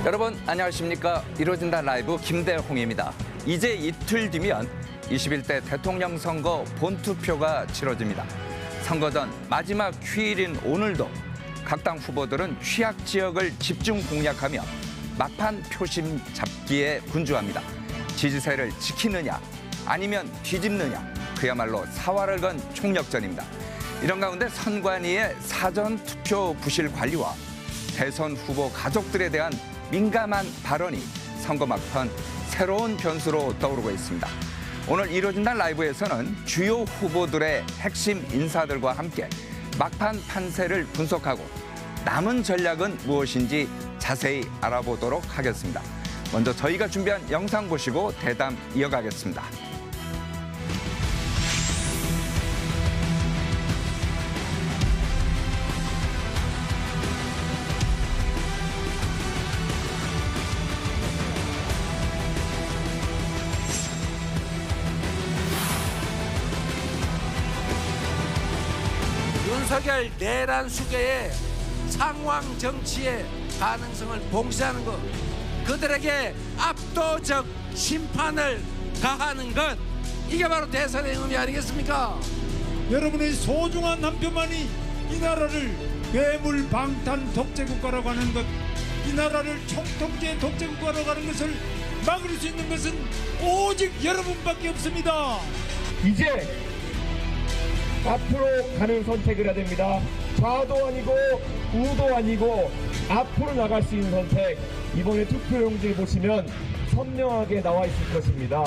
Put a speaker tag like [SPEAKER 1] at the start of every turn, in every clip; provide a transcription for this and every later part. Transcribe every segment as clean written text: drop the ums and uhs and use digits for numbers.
[SPEAKER 1] 여러분 안녕하십니까. 이루어진다 라이브 김대홍입니다. 이제 이틀 뒤면 21대 대통령 선거 본투표가 치러집니다. 선거 전 마지막 휴일인 오늘도 각 당 후보들은 취약 지역을 집중 공략하며 막판 표심 잡기에 분주합니다. 지지세를 지키느냐 아니면 뒤집느냐 그야말로 사활을 건 총력전입니다. 이런 가운데 선관위의 사전 투표 부실 관리와 대선 후보 가족들에 대한 민감한 발언이 선거 막판 새로운 변수로 떠오르고 있습니다. 오늘 이루어진다 라이브에서는 주요 후보들의 핵심 인사들과 함께 막판 판세를 분석하고 남은 전략은 무엇인지 자세히 알아보도록 하겠습니다. 먼저 저희가 준비한 영상 보시고 대담 이어가겠습니다.
[SPEAKER 2] 윤석열 내란 수계의 상황 정치의 가능성을 봉쇄하는 것, 그들에게 압도적 심판을 가하는 것, 이게 바로 대선의 의미 아니겠습니까?
[SPEAKER 3] 여러분의 소중한 한 표만이 이 나라를 괴물 방탄 독재국가라고 하는 것, 이 나라를 총통제 독재국가라고 하는 것을 막을 수 있는 것은 오직 여러분밖에 없습니다.
[SPEAKER 4] 이제 앞으로 가는 선택을 해야 됩니다. 좌도 아니고 우도 아니고 앞으로 나갈 수 있는 선택. 이번에 투표용지를 보시면 선명하게 나와 있을 것입니다.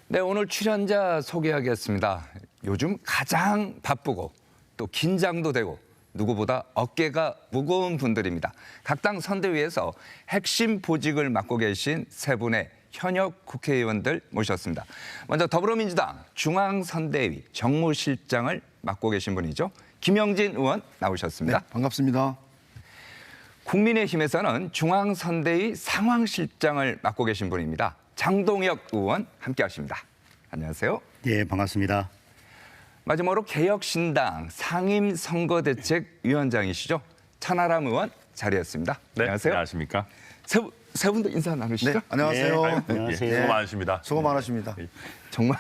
[SPEAKER 1] 네, 오늘 출연자 소개하겠습니다. 요즘 가장 바쁘고 또 긴장도 되고 누구보다 어깨가 무거운 분들입니다. 각 당 선대위에서 핵심 보직을 맡고 계신 세 분의 현역 국회의원들 모셨습니다. 먼저 더불어민주당 중앙선대위 정무실장을 맡고 계신 분이죠. 김영진 의원 나오셨습니다.
[SPEAKER 5] 네, 반갑습니다.
[SPEAKER 1] 국민의힘에서는 중앙선대위 상황실장을 맡고 계신 분입니다. 장동혁 의원 함께하십니다. 안녕하세요.
[SPEAKER 5] 예, 반갑습니다.
[SPEAKER 1] 마지막으로 개혁신당 상임선거대책위원장이시죠. 천하람 의원 자리했습니다.
[SPEAKER 6] 네,
[SPEAKER 1] 안녕하세요.
[SPEAKER 6] 안녕하십니까.
[SPEAKER 1] 세 분도 인사 나누시죠?
[SPEAKER 5] 네, 안녕하세요.
[SPEAKER 6] 안녕하세요. 수고 많으십니다.
[SPEAKER 5] 수고 많으십니다.
[SPEAKER 1] 정말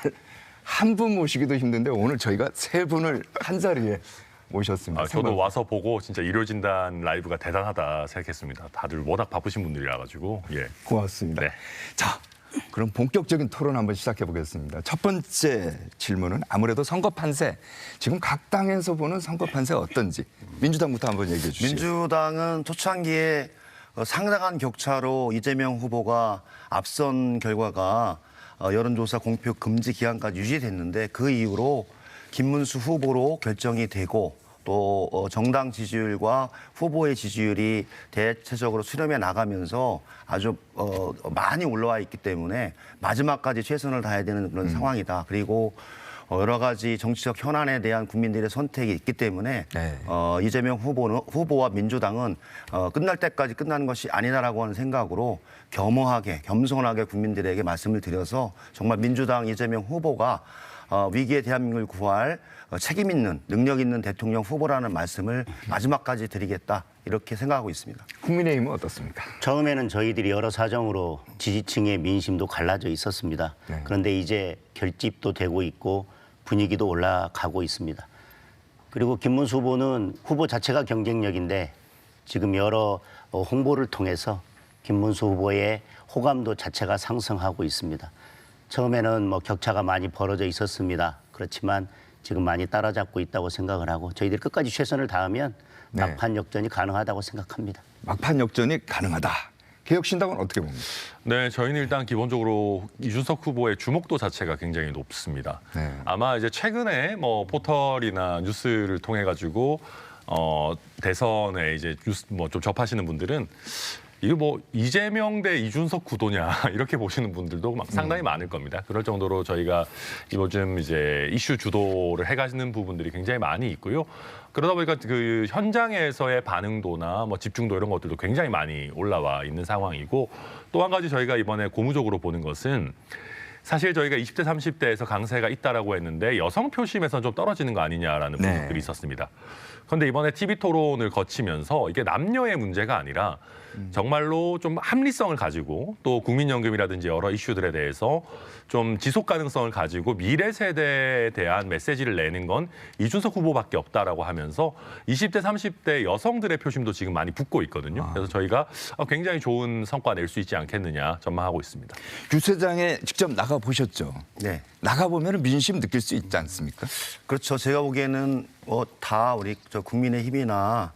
[SPEAKER 1] 한 분 모시기도 힘든데 오늘 저희가 세 분을 한 자리에 모셨습니다.
[SPEAKER 6] 저도 와서 보고 진짜 이루어진다는 라이브가 대단하다 생각했습니다. 다들 워낙 바쁘신 분들이라 가지고. 예.
[SPEAKER 1] 고맙습니다.
[SPEAKER 6] 네.
[SPEAKER 1] 자, 그럼 본격적인 토론 한번 시작해 보겠습니다. 첫 번째 질문은 아무래도 선거 판세. 지금 각 당에서 보는 선거 판세 어떤지 민주당부터 한번 얘기해 주시죠.
[SPEAKER 5] 민주당은 초창기에 상당한 격차로 이재명 후보가 앞선 결과가 여론조사 공표 금지 기한까지 유지됐는데 그 이후로 김문수 후보로 결정이 되고 또 정당 지지율과 후보의 지지율이 대체적으로 수렴해 나가면서 아주 많이 올라와 있기 때문에 마지막까지 최선을 다해야 되는 그런 상황이다. 그리고 여러 가지 정치적 현안에 대한 국민들의 선택이 있기 때문에
[SPEAKER 1] 네.
[SPEAKER 5] 이재명 후보와 민주당은 끝날 때까지 끝나는 것이 아니다라고 하는 생각으로 겸허하게 겸손하게 국민들에게 말씀을 드려서 정말 민주당 이재명 후보가 위기의 대한민국을 구할 책임 있는 능력 있는 대통령 후보라는 말씀을 마지막까지 드리겠다 이렇게 생각하고 있습니다.
[SPEAKER 1] 국민의힘은 어떻습니까?
[SPEAKER 7] 처음에는 저희들이 여러 사정으로 지지층의 민심도 갈라져 있었습니다.
[SPEAKER 1] 네.
[SPEAKER 7] 그런데 이제 결집도 되고 있고 분위기도 올라가고 있습니다. 그리고 김문수 후보는 후보 자체가 경쟁력인데 지금 여러 홍보를 통해서 김문수 후보의 호감도 자체가 상승하고 있습니다. 처음에는 격차가 많이 벌어져 있었습니다. 그렇지만 지금 많이 따라잡고 있다고 생각을 하고 저희들이 끝까지 최선을 다하면
[SPEAKER 1] 네.
[SPEAKER 7] 막판 역전이 가능하다고 생각합니다.
[SPEAKER 1] 막판 역전이 가능하다.
[SPEAKER 8] 개혁신당은 어떻게 봅니까?
[SPEAKER 6] 네, 저희는 일단 기본적으로 이준석 후보의 주목도 자체가 굉장히 높습니다.
[SPEAKER 8] 네.
[SPEAKER 6] 아마 이제 최근에 뭐 포털이나 뉴스를 통해 가지고 대선에 이제 뉴스 뭐 좀 접하시는 분들은 이게 뭐 이재명 대 이준석 구도냐 이렇게 보시는 분들도 상당히 많을 겁니다. 그럴 정도로 저희가 요즘 이제 이슈 주도를 해가시는 부분들이 굉장히 많이 있고요. 그러다 보니까 그 현장에서의 반응도나 뭐 집중도 이런 것들도 굉장히 많이 올라와 있는 상황이고, 또 한 가지 저희가 이번에 고무적으로 보는 것은 사실 저희가 20대, 30대에서 강세가 있다라고 했는데 여성 표심에서 좀 떨어지는 거 아니냐라는
[SPEAKER 8] 네.
[SPEAKER 6] 분석들이 있었습니다. 그런데 이번에 TV 토론을 거치면서 이게 남녀의 문제가 아니라 정말로 좀 합리성을 가지고 또 국민연금이라든지 여러 이슈들에 대해서 좀 지속 가능성을 가지고 미래 세대에 대한 메시지를 내는 건 이준석 후보밖에 없다라고 하면서 20대, 30대 여성들의 표심도 지금 많이 붙고 있거든요. 그래서 저희가 굉장히 좋은 성과 낼 수 있지 않겠느냐 전망하고 있습니다.
[SPEAKER 8] 유세장에 직접 나가 보셨죠?
[SPEAKER 5] 네.
[SPEAKER 8] 나가 보면 민심 느낄 수 있지 않습니까?
[SPEAKER 5] 그렇죠. 제가 보기에는 다 우리 국민의힘이나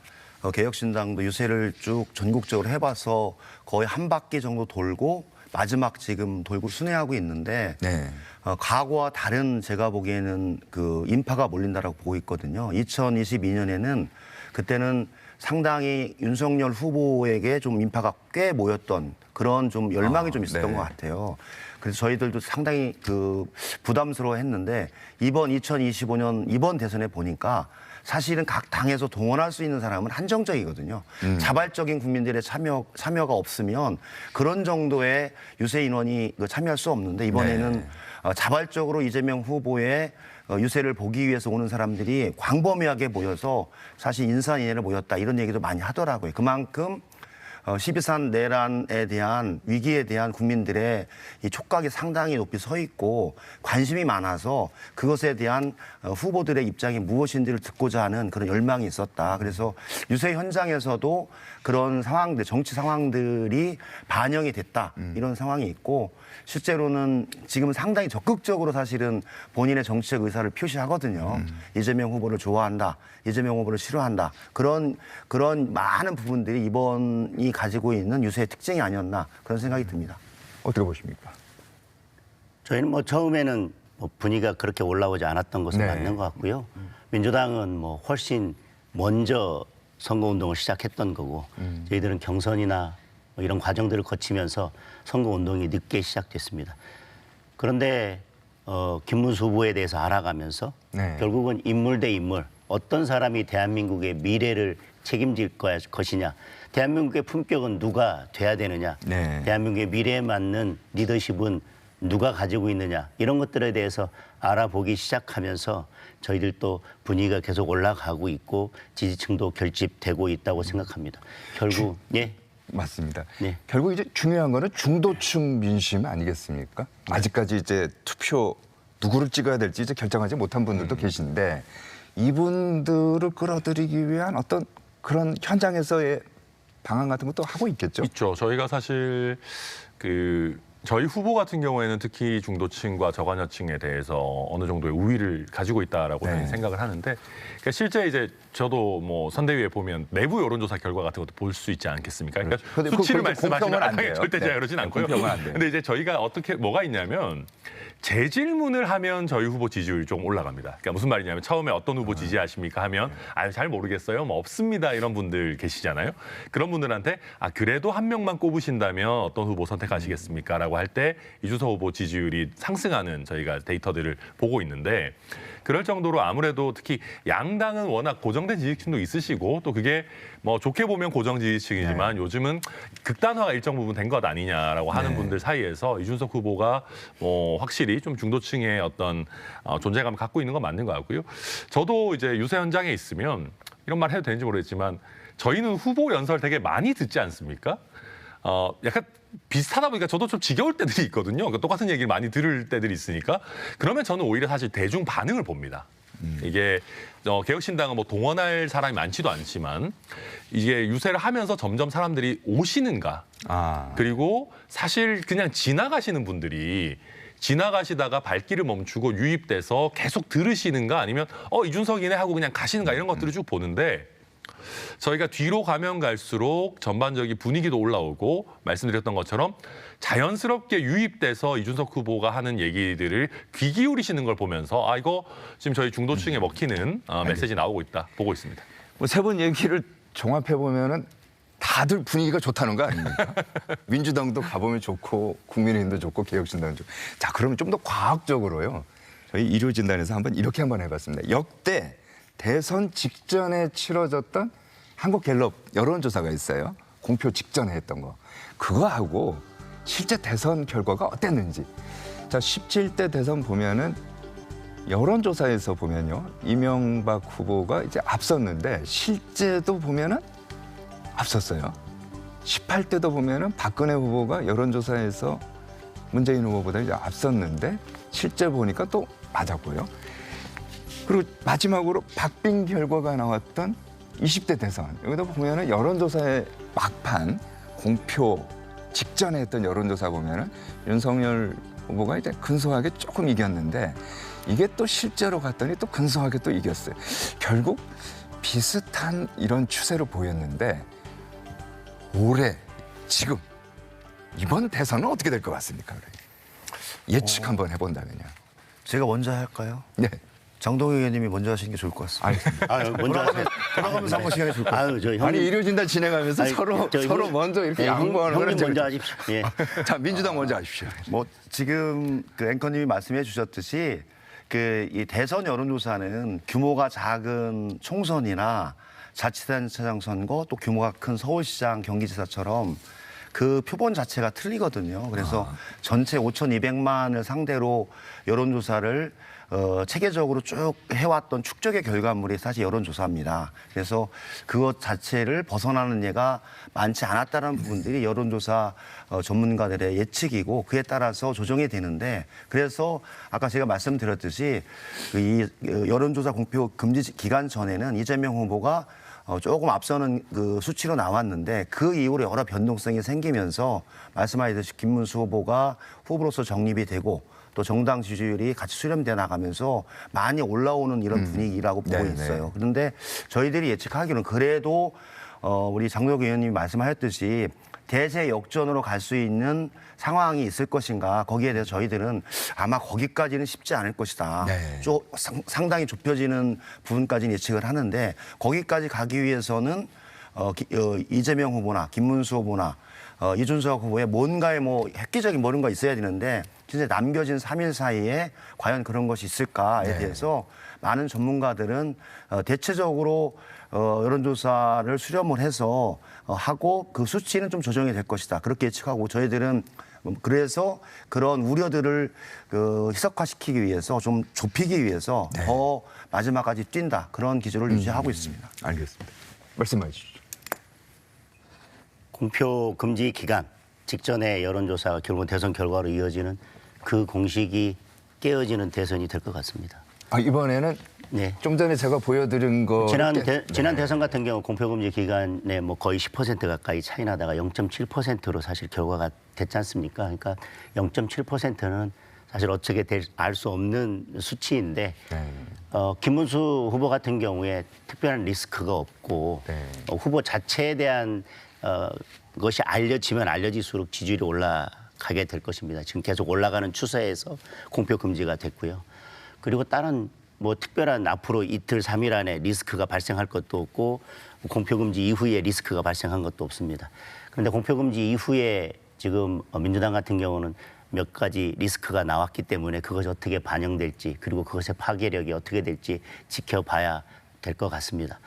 [SPEAKER 5] 개혁신당도 유세를 쭉 전국적으로 해봐서 거의 한 바퀴 정도 돌고 마지막 지금 돌고 순회하고 있는데
[SPEAKER 8] 네.
[SPEAKER 5] 과거와 다른 제가 보기에는 그 인파가 몰린다라고 보고 있거든요. 2022년에는 그때는 상당히 윤석열 후보에게 좀 인파가 꽤 모였던 그런 좀 열망이 좀 있었던
[SPEAKER 8] 네.
[SPEAKER 5] 것 같아요. 그래서 저희들도 상당히 그 부담스러워했는데 이번 2025년 이번 대선에 보니까 사실은 각 당에서 동원할 수 있는 사람은 한정적이거든요. 자발적인 국민들의 참여가 없으면 그런 정도의 유세 인원이 참여할 수 없는데 이번에는
[SPEAKER 8] 네.
[SPEAKER 5] 자발적으로 이재명 후보의 유세를 보기 위해서 오는 사람들이 광범위하게 모여서 사실 인산인해를 모였다 이런 얘기도 많이 하더라고요. 그만큼 12.3 내란에 대한 위기에 대한 국민들의 이 촉각이 상당히 높이 서 있고 관심이 많아서 그것에 대한 후보들의 입장이 무엇인지를 듣고자 하는 그런 열망이 있었다. 그래서 유세 현장에서도 그런 상황들, 정치 상황들이 반영이 됐다. 이런 상황이 있고 실제로는 지금 상당히 적극적으로 사실은 본인의 정치적 의사를 표시하거든요. 이재명 후보를 좋아한다. 이재명 후보를 싫어한다. 그런 많은 부분들이 이번이 가지고 있는 유세의 특징이 아니었나 그런 생각이 듭니다.
[SPEAKER 8] 어떻게 보십니까?
[SPEAKER 7] 저희는 뭐 처음에는 뭐 분위기가 그렇게 올라오지 않았던 것은
[SPEAKER 8] 네.
[SPEAKER 7] 맞는 것 같고요. 민주당은 뭐 훨씬 먼저 선거운동을 시작했던 거고 저희들은 경선이나 뭐 이런 과정들을 거치면서 선거운동이 늦게 시작됐습니다. 그런데 김문수 후보에 대해서 알아가면서
[SPEAKER 8] 네.
[SPEAKER 7] 결국은 인물 대 인물, 어떤 사람이 대한민국의 미래를 책임질 것이냐, 대한민국의 품격은 누가 돼야 되느냐,
[SPEAKER 8] 네.
[SPEAKER 7] 대한민국의 미래에 맞는 리더십은 누가 가지고 있느냐, 이런 것들에 대해서 알아보기 시작하면서 저희들도 분위기가 계속 올라가고 있고 지지층도 결집되고 있다고 생각합니다. 결국 예.
[SPEAKER 8] 맞습니다.
[SPEAKER 7] 네.
[SPEAKER 8] 결국 이제 중요한 거는 중도층 민심 아니겠습니까? 아직까지 이제 투표 누구를 찍어야 될지 이제 결정하지 못한 분들도 계신데 이분들을 끌어들이기 위한 어떤 그런 현장에서의 방안 같은 것도 하고 있겠죠?
[SPEAKER 6] 있죠. 저희가 사실 저희 후보 같은 경우에는 특히 중도층과 저관여층에 대해서 어느 정도의 우위를 가지고 있다라고
[SPEAKER 8] 네.
[SPEAKER 6] 저는 생각을 하는데, 그러니까 실제 이제 저도 뭐 선대위에 보면 내부 여론조사 결과 같은 것도 볼 수 있지 않겠습니까? 그러니까
[SPEAKER 8] 근데
[SPEAKER 6] 수치를
[SPEAKER 8] 그건
[SPEAKER 6] 말씀하시면
[SPEAKER 8] 공평은 안 돼요.
[SPEAKER 6] 절대 제가
[SPEAKER 8] 네.
[SPEAKER 6] 그러진 않고요.
[SPEAKER 8] 공평은 안 돼요.
[SPEAKER 6] 근데 이제 저희가 뭐가 있냐면 재질문을 하면 저희 후보 지지율이 좀 올라갑니다. 그러니까 무슨 말이냐면 처음에 어떤 후보 지지하십니까 하면 잘 모르겠어요. 뭐 없습니다. 이런 분들 계시잖아요. 그런 분들한테 그래도 한 명만 꼽으신다면 어떤 후보 선택하시겠습니까? 라고 할 때 이준석 후보 지지율이 상승하는 저희가 데이터들을 보고 있는데, 그럴 정도로 아무래도 특히 양당은 워낙 고정된 지지층도 있으시고 또 그게 뭐 좋게 보면 고정 지지층이지만 요즘은 극단화가 일정 부분 된 것 아니냐라고 하는 분들 사이에서 이준석 후보가 뭐 확실히 좀 중도층의 어떤 존재감을 갖고 있는 건 맞는 것 같고요. 저도 이제 유세 현장에 있으면 이런 말 해도 되는지 모르겠지만 저희는 후보 연설 되게 많이 듣지 않습니까? 약간 비슷하다 보니까 저도 좀 지겨울 때들이 있거든요. 그러니까 똑같은 얘기를 많이 들을 때들이 있으니까. 그러면 저는 오히려 사실 대중 반응을 봅니다. 이게 개혁신당은 뭐 동원할 사람이 많지도 않지만 이게 유세를 하면서 점점 사람들이 오시는가. 그리고 사실 그냥 지나가시는 분들이 지나가시다가 발길을 멈추고 유입돼서 계속 들으시는가 아니면 이준석이네 하고 그냥 가시는가 이런 것들을 쭉 보는데 저희가 뒤로 가면 갈수록 전반적인 분위기도 올라오고 말씀드렸던 것처럼 자연스럽게 유입돼서 이준석 후보가 하는 얘기들을 귀 기울이시는 걸 보면서 아 이거 지금 저희 중도층에 먹히는 메시지 나오고 있다 보고 있습니다.
[SPEAKER 8] 뭐 세 분 얘기를 종합해 보면은 다들 분위기가 좋다는 거 아닙니까? 민주당도 가보면 좋고 국민의힘도 좋고 개혁신당도 좋고. 자 그러면 좀 더 과학적으로요. 저희 일요진단에서 이렇게 한번 해봤습니다. 역대 대선 직전에 치러졌던 한국갤럽 여론조사가 있어요. 공표 직전에 했던 거. 그거하고 실제 대선 결과가 어땠는지. 자, 17대 대선 보면은 여론조사에서 보면요. 이명박 후보가 이제 앞섰는데 실제도 보면은 앞섰어요. 18대도 보면은 박근혜 후보가 여론조사에서 문재인 후보보다 이제 앞섰는데 실제 보니까 또 맞았고요. 그리고 마지막으로 박빙 결과가 나왔던 20대 대선. 여기다 보면은 여론조사의 막판 공표 직전에 했던 여론조사 보면은 윤석열 후보가 이제 근소하게 조금 이겼는데 이게 또 실제로 갔더니 또 근소하게 또 이겼어요. 결국 비슷한 이런 추세로 보였는데 올해 지금 이번 대선은 어떻게 될 것 같습니까? 예측 한번 해본다면요.
[SPEAKER 5] 제가 먼저 할까요?
[SPEAKER 8] 네.
[SPEAKER 5] 장동혁 의원님이 먼저 하시는 게 좋을 것 같습니다.
[SPEAKER 8] 알겠습니다.
[SPEAKER 7] 먼저 하세요.
[SPEAKER 5] 돌아가면서 한번 시간이 좋을 것 같아요.
[SPEAKER 7] 아유, 저 형님.
[SPEAKER 8] 아니 일요진단 진행하면서
[SPEAKER 7] 아니,
[SPEAKER 8] 서로 먼저 이렇게 양보하는
[SPEAKER 7] 형님
[SPEAKER 8] 거는
[SPEAKER 7] 먼저 하십시오. 예.
[SPEAKER 8] 자 민주당 먼저 하십시오.
[SPEAKER 5] 뭐 지금 그 앵커님이 말씀해 주셨듯이 그 이 대선 여론조사는 규모가 작은 총선이나 자치단체장 선거 또 규모가 큰 서울시장 경기지사처럼 그 표본 자체가 틀리거든요. 그래서 전체 5,200만을 상대로 여론조사를 체계적으로 쭉 해왔던 축적의 결과물이 사실 여론조사입니다. 그래서 그것 자체를 벗어나는 예가 많지 않았다는 부분들이 여론조사 전문가들의 예측이고 그에 따라서 조정이 되는데 그래서 아까 제가 말씀드렸듯이 이 여론조사 공표 금지 기간 전에는 이재명 후보가 조금 앞서는 그 수치로 나왔는데 그 이후로 여러 변동성이 생기면서 말씀하셨듯이 김문수 후보가 후보로서 정립이 되고 또 정당 지지율이 같이 수렴돼 나가면서 많이 올라오는 이런 분위기라고 보고
[SPEAKER 8] 네네.
[SPEAKER 5] 있어요. 그런데 저희들이 예측하기로는 그래도 우리 장동혁 의원님이 말씀하셨듯이 대세 역전으로 갈 수 있는 상황이 있을 것인가 거기에 대해서 저희들은 아마 거기까지는 쉽지 않을 것이다.
[SPEAKER 8] 네.
[SPEAKER 5] 상당히 좁혀지는 부분까지는 예측을 하는데 거기까지 가기 위해서는 이재명 후보나 김문수 후보나 이준석 후보의 뭔가의 뭐 획기적인 뭔가 있어야 되는데 진짜 남겨진 3일 사이에 과연 그런 것이 있을까에 대해서 많은 전문가들은 대체적으로 여론조사를 수렴을 해서 하고 그 수치는 좀 조정이 될 것이다. 그렇게 예측하고 저희들은 그래서 그런 우려들을 희석화시키기 위해서 좀 좁히기 위해서 더 마지막까지 뛴다. 그런 기조를 유지하고 있습니다.
[SPEAKER 8] 알겠습니다. 말씀해 주시죠.
[SPEAKER 7] 공표 금지 기간 직전에 여론조사가 결국 대선 결과로 이어지는 그 공식이 깨어지는 대선이 될 것 같습니다.
[SPEAKER 8] 이번에는
[SPEAKER 7] 네.
[SPEAKER 8] 좀 전에 제가 보여드린 거
[SPEAKER 7] 지난 대선 같은 경우 공표금지 기간에 뭐 거의 10% 가까이 차이 나다가 0.7%로 사실 결과가 됐지 않습니까? 그러니까 0.7%는 사실 어떻게 알 수 없는 수치인데 김문수 후보 같은 경우에 특별한 리스크가 없고 후보 자체에 대한 것이 알려지면 알려질수록 지지율이 올라가게 될 것입니다. 지금 계속 올라가는 추세에서 공표 금지가 됐고요. 그리고 다른 뭐 특별한 앞으로 이틀, 3일 안에 리스크가 발생할 것도 없고 공표 금지 이후에 리스크가 발생한 것도 없습니다. 그런데 공표 금지 이후에 지금 민주당 같은 경우는 몇 가지 리스크가 나왔기 때문에 그것이 어떻게 반영될지 그리고 그것의 파괴력이 어떻게 될지 지켜봐야 될 것 같습니다.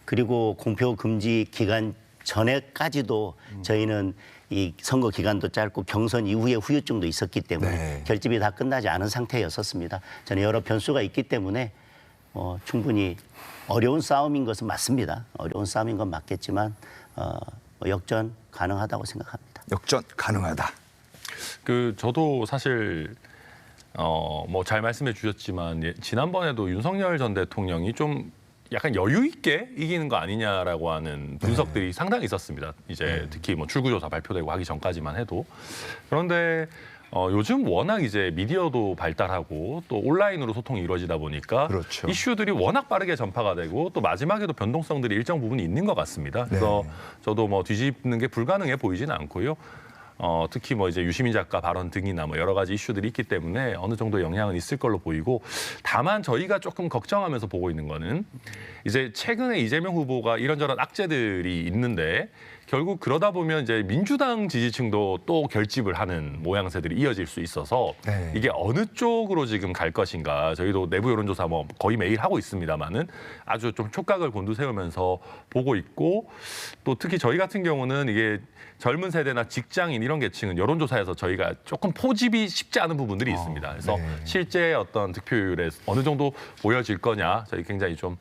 [SPEAKER 7] 그리고 공표 금지 기간 전에까지도 저희는 이 선거 기간도 짧고 경선 이후에 후유증도 있었기 때문에 결집이 다 끝나지 않은 상태였었습니다. 저는 여러 변수가 있기 때문에 충분히 어려운 싸움인 것은 맞습니다. 어려운 싸움인 건 맞겠지만 역전 가능하다고 생각합니다.
[SPEAKER 8] 역전 가능하다.
[SPEAKER 6] 저도 사실 뭐 잘 말씀해 주셨지만 지난번에도 윤석열 전 대통령이 좀 약간 여유 있게 이기는 거 아니냐라고 하는 분석들이 상당히 있었습니다. 이제 특히 뭐 출구조사 발표되고 하기 전까지만 해도. 그런데 요즘 워낙 이제 미디어도 발달하고 또 온라인으로 소통이 이루어지다 보니까
[SPEAKER 8] 그렇죠.
[SPEAKER 6] 이슈들이 워낙 빠르게 전파가 되고 또 마지막에도 변동성들이 일정 부분이 있는 것 같습니다. 그래서 저도 뭐 뒤집는 게 불가능해 보이지는 않고요. 특히 뭐 이제 유시민 작가 발언 등이나 뭐 여러 가지 이슈들이 있기 때문에 어느 정도 영향은 있을 걸로 보이고, 다만 저희가 조금 걱정하면서 보고 있는 거는 이제 최근에 이재명 후보가 이런저런 악재들이 있는데 결국 그러다 보면 이제 민주당 지지층도 또 결집을 하는 모양새들이 이어질 수 있어서
[SPEAKER 8] 네.
[SPEAKER 6] 이게 어느 쪽으로 지금 갈 것인가, 저희도 내부 여론조사 뭐 거의 매일 하고 있습니다만은 아주 좀 촉각을 곤두세우면서 보고 있고, 또 특히 저희 같은 경우는 이게 젊은 세대나 직장인 이런 계층은 여론조사에서 저희가 조금 포집이 쉽지 않은 부분들이 있습니다. 그래서 실제 어떤 득표율에 어느 정도 보여질 거냐 저희 굉장히 좀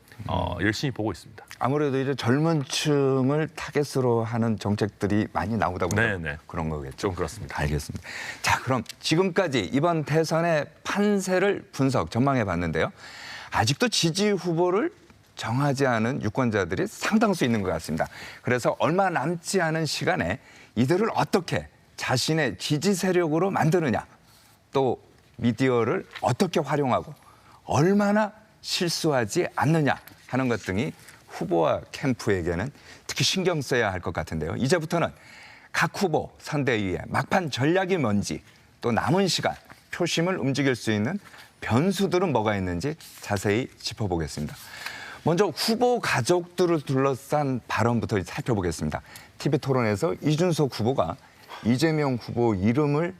[SPEAKER 6] 열심히 보고 있습니다.
[SPEAKER 8] 아무래도 이제 젊은 층을 타겟으로 하는 정책들이 많이 나오다 보니까
[SPEAKER 6] 네네.
[SPEAKER 8] 그런 거겠죠.
[SPEAKER 6] 좀 그렇습니다.
[SPEAKER 8] 알겠습니다. 자, 그럼 지금까지 이번 대선의 판세를 분석, 전망해 봤는데요. 아직도 지지 후보를 정하지 않은 유권자들이 상당수 있는 것 같습니다. 그래서 얼마 남지 않은 시간에 이들을 어떻게 자신의 지지 세력으로 만드느냐, 또 미디어를 어떻게 활용하고 얼마나 실수하지 않느냐 하는 것 등이 후보와 캠프에게는 특히 신경 써야 할 것 같은데요. 이제부터는 각 후보 선대위의 막판 전략이 뭔지, 또 남은 시간 표심을 움직일 수 있는 변수들은 뭐가 있는지 자세히 짚어보겠습니다. 먼저 후보 가족들을 둘러싼 발언부터 살펴보겠습니다. TV토론에서 이준석 후보가 이재명 후보 이름을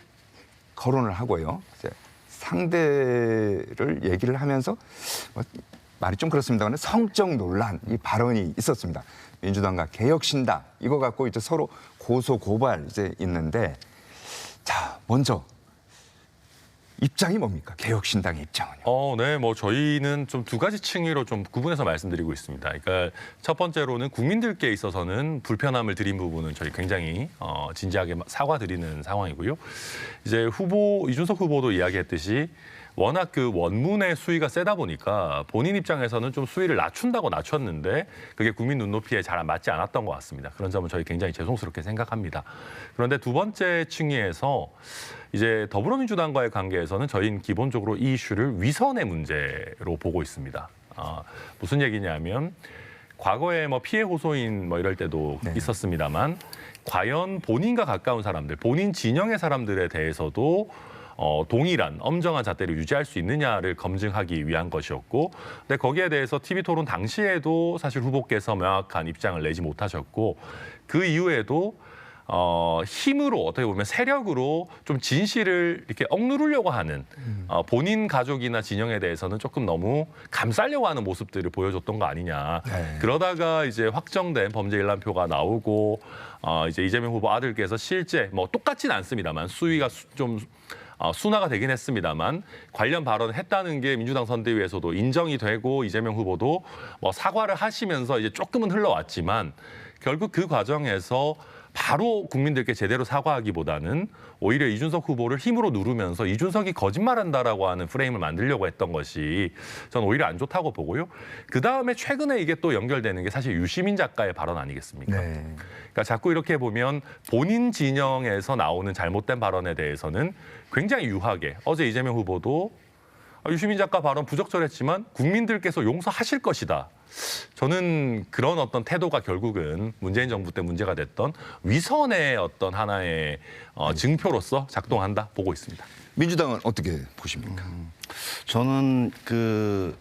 [SPEAKER 8] 거론을 하고요. 이제 상대를 얘기를 하면서 말이 좀 그렇습니다만 성적 논란 이 발언이 있었습니다. 민주당과 개혁신당 이거 갖고 이제 서로 고소 고발 이제 있는데, 자 먼저 입장이 뭡니까? 개혁신당의 입장은요?
[SPEAKER 6] 네, 뭐 저희는 좀 두 가지 층위로 좀 구분해서 말씀드리고 있습니다. 그러니까 첫 번째로는 국민들께 있어서는 불편함을 드린 부분은 저희 굉장히 진지하게 사과드리는 상황이고요. 이제 이준석 후보도 이야기했듯이 워낙 그 원문의 수위가 세다 보니까 본인 입장에서는 좀 수위를 낮춘다고 낮췄는데 그게 국민 눈높이에 잘 맞지 않았던 것 같습니다. 그런 점은 저희 굉장히 죄송스럽게 생각합니다. 그런데 두 번째 층위에서 이제 더불어민주당과의 관계에서는 저희는 기본적으로 이 이슈를 위선의 문제로 보고 있습니다. 무슨 얘기냐면 과거에 뭐 피해 호소인 뭐 이럴 때도 있었습니다만 과연 본인과 가까운 사람들, 본인 진영의 사람들에 대해서도 동일한 엄정한 잣대를 유지할 수 있느냐를 검증하기 위한 것이었고, 근데 거기에 대해서 TV토론 당시에도 사실 후보께서 명확한 입장을 내지 못하셨고, 그 이후에도 힘으로 어떻게 보면 세력으로 좀 진실을 이렇게 억누르려고 하는 본인 가족이나 진영에 대해서는 조금 너무 감싸려고 하는 모습들을 보여줬던 거 아니냐. 그러다가 이제 확정된 범죄 일람표가 나오고 이제 이재명 후보 아들께서 실제 뭐 똑같진 않습니다만 수위가 좀 순화가 되긴 했습니다만 관련 발언을 했다는 게 민주당 선대위에서도 인정이 되고 이재명 후보도 뭐 사과를 하시면서 이제 조금은 흘러왔지만 결국 그 과정에서 바로 국민들께 제대로 사과하기보다는 오히려 이준석 후보를 힘으로 누르면서 이준석이 거짓말한다라고 하는 프레임을 만들려고 했던 것이 저는 오히려 안 좋다고 보고요. 그다음에 최근에 이게 또 연결되는 게 사실 유시민 작가의 발언 아니겠습니까? 그러니까 자꾸 이렇게 보면 본인 진영에서 나오는 잘못된 발언에 대해서는 굉장히 유하게 어제 이재명 후보도 유시민 작가 발언 부적절했지만 국민들께서 용서하실 것이다. 저는 그런 어떤 태도가 결국은 문재인 정부 때 문제가 됐던 위선의 어떤 하나의 증표로서 작동한다 보고 있습니다.
[SPEAKER 8] 민주당은 어떻게 보십니까?
[SPEAKER 5] 저는 그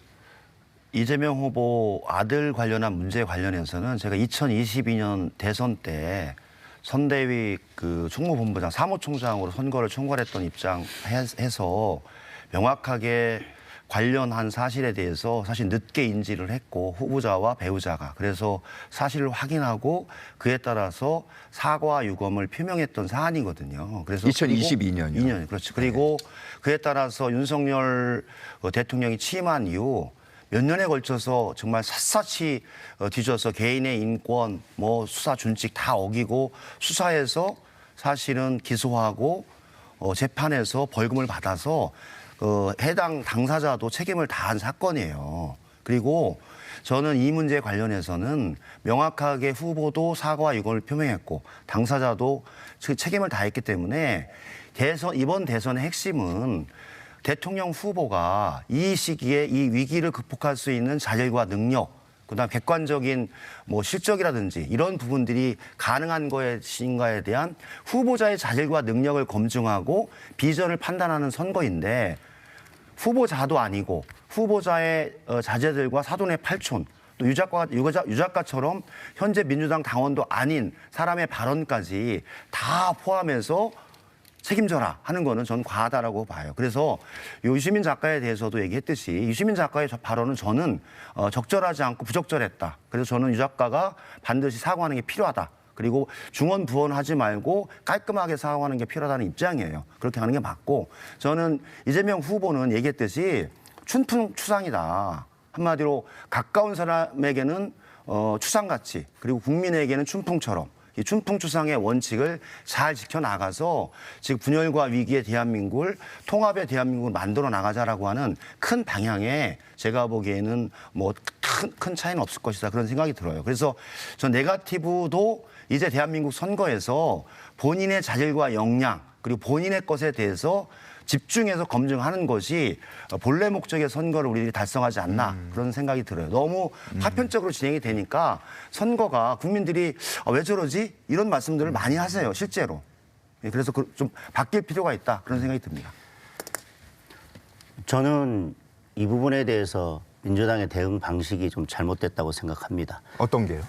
[SPEAKER 5] 이재명 후보 아들 관련한 문제 관련해서는 제가 2022년 대선 때 선대위 그 총무본부장 사무총장으로 선거를 총괄했던 입장해서 명확하게 관련한 사실에 대해서 사실 늦게 인지를 했고 후보자와 배우자가 그래서 사실을 확인하고 그에 따라서 사과 유감을 표명했던 사안이거든요. 그래서
[SPEAKER 8] 2022년이요.
[SPEAKER 5] 2년 그렇죠. 그리고 그에 따라서 윤석열 대통령이 취임한 이후 몇 년에 걸쳐서 정말 샅샅이 뒤져서 개인의 인권, 뭐 수사 준칙 다 어기고 수사해서 사실은 기소하고 재판에서 벌금을 받아서 해당 당사자도 책임을 다한 사건이에요. 그리고 저는 이 문제 관련해서는 명확하게 후보도 사과와 유감을 표명했고 당사자도 책임을 다했기 때문에 이번 대선의 핵심은 대통령 후보가 이 시기에 이 위기를 극복할 수 있는 자질과 능력, 그다음 객관적인 뭐 실적이라든지 이런 부분들이 가능한 것인가에 대한 후보자의 자질과 능력을 검증하고 비전을 판단하는 선거인데 후보자도 아니고 후보자의 자제들과 사돈의 팔촌 또 유작가처럼 현재 민주당 당원도 아닌 사람의 발언까지 다 포함해서 책임져라 하는 거는 전 과하다라고 봐요. 그래서 유시민 작가에 대해서도 얘기했듯이 유시민 작가의 발언은 저는 적절하지 않고 부적절했다. 그래서 저는 유 작가가 반드시 사과하는 게 필요하다. 그리고 중언 부언하지 말고 깔끔하게 사과하는 게 필요하다는 입장이에요. 그렇게 하는 게 맞고 저는 이재명 후보는 얘기했듯이 춘풍추상이다. 한마디로 가까운 사람에게는 추상같이 그리고 국민에게는 춘풍처럼 이 춘풍추상의 원칙을 잘 지켜나가서 지금 분열과 위기의 대한민국을 통합의 대한민국을 만들어 나가자라고 하는 큰 방향에 제가 보기에는 뭐 큰 차이는 없을 것이다 그런 생각이 들어요. 그래서 전 네거티브도 이제 대한민국 선거에서 본인의 자질과 역량 그리고 본인의 것에 대해서 집중해서 검증하는 것이 본래 목적의 선거를 우리들이 달성하지 않나 그런 생각이 들어요. 너무 파편적으로 진행이 되니까 선거가 국민들이 왜 저러지? 이런 말씀들을 많이 하세요. 실제로. 그래서 좀 바뀔 필요가 있다 그런 생각이 듭니다.
[SPEAKER 7] 저는 이 부분에 대해서 민주당의 대응 방식이 좀 잘못됐다고 생각합니다.
[SPEAKER 8] 어떤 게요?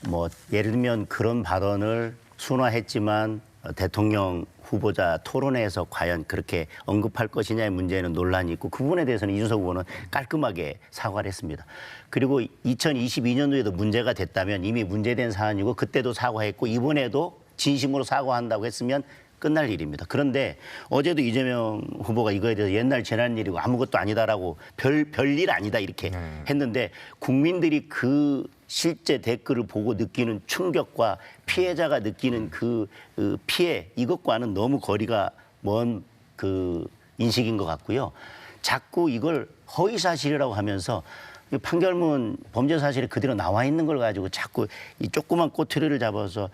[SPEAKER 7] 뭐 예를 들면 그런 발언을 순화했지만 대통령 후보자 토론회에서 과연 그렇게 언급할 것이냐의 문제는 논란이 있고 그 부분에 대해서는 이준석 후보는 깔끔하게 사과를 했습니다. 그리고 2022년도에도 문제가 됐다면 이미 문제된 사안이고 그때도 사과했고 이번에도 진심으로 사과한다고 했으면 끝날 일입니다. 그런데 어제도 이재명 후보가 이거에 대해서 옛날 지난 일이고 아무것도 아니다라고 별일 아니다 이렇게 했는데 국민들이 그 실제 댓글을 보고 느끼는 충격과 피해자가 느끼는 그 피해 이것과는 너무 거리가 먼 그 인식인 것 같고요. 자꾸 이걸 허위 사실이라고 하면서 판결문 범죄 사실이 그대로 나와 있는 걸 가지고 자꾸 이 조그만 꼬투리를 잡아서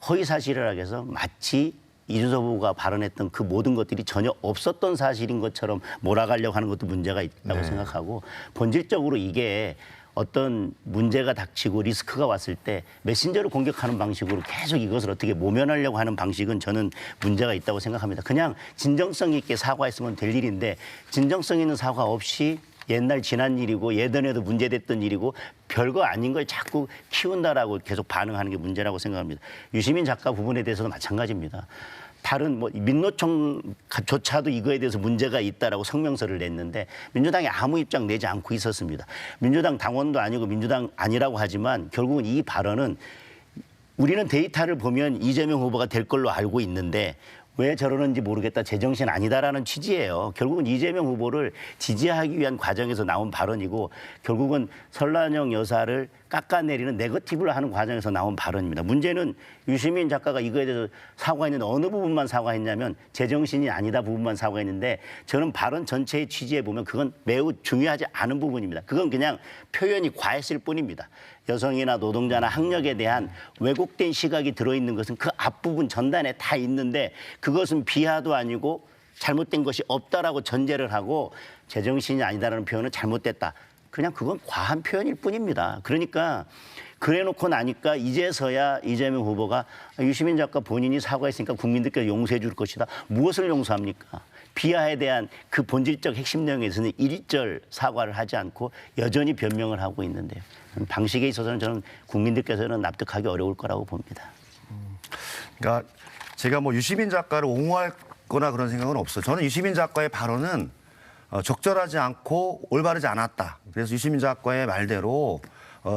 [SPEAKER 7] 허위 사실이라고 해서 마치 이준석 후보가 발언했던 그 모든 것들이 전혀 없었던 사실인 것처럼 몰아가려고 하는 것도 문제가 있다고 생각하고 본질적으로 이게 어떤 문제가 닥치고 리스크가 왔을 때 메신저를 공격하는 방식으로 계속 이것을 어떻게 모면하려고 하는 방식은 저는 문제가 있다고 생각합니다. 그냥 진정성 있게 사과했으면 될 일인데 진정성 있는 사과 없이 옛날 지난 일이고 예전에도 문제됐던 일이고 별거 아닌 걸 자꾸 키운다라고 계속 반응하는 게 문제라고 생각합니다. 유시민 작가 부분에 대해서도 마찬가지입니다. 다른 뭐 민노총조차도 이거에 대해서 문제가 있다라고 성명서를 냈는데 민주당이 아무 입장 내지 않고 있었습니다. 민주당 당원도 아니고 민주당 아니라고 하지만 결국은 이 발언은 우리는 데이터를 보면 이재명 후보가 될 걸로 알고 있는데 왜 저러는지 모르겠다. 제정신 아니다라는 취지예요. 결국은 이재명 후보를 지지하기 위한 과정에서 나온 발언이고 결국은 설란영 여사를 깎아내리는 네거티브를 하는 과정에서 나온 발언입니다. 문제는 유시민 작가가 이거에 대해서 사과했는데 어느 부분만 사과했냐면 제정신이 아니다 부분만 사과했는데 저는 발언 전체의 취지에 보면 그건 매우 중요하지 않은 부분입니다. 그건 그냥 표현이 과했을 뿐입니다. 여성이나 노동자나 학력에 대한 왜곡된 시각이 들어있는 것은 그 앞부분 전단에 다 있는데 그것은 비하도 아니고 잘못된 것이 없다라고 전제를 하고 제정신이 아니다라는 표현은 잘못됐다. 그냥 그건 과한 표현일 뿐입니다. 그러니까 그래놓고 나니까 이제서야 이재명 후보가 유시민 작가 본인이 사과했으니까 국민들께서 용서해 줄 것이다. 무엇을 용서합니까? 비하에 대한 그 본질적 핵심 내용에서는 일절 사과를 하지 않고 여전히 변명을 하고 있는데요. 방식에 있어서는 저는 국민들께서는 납득하기 어려울 거라고 봅니다.
[SPEAKER 5] 그러니까 제가 뭐 유시민 작가를 옹호할 거나 그런 생각은 없어요. 저는 유시민 작가의 발언은 적절하지 않고 올바르지 않았다. 그래서 유시민 작가의 말대로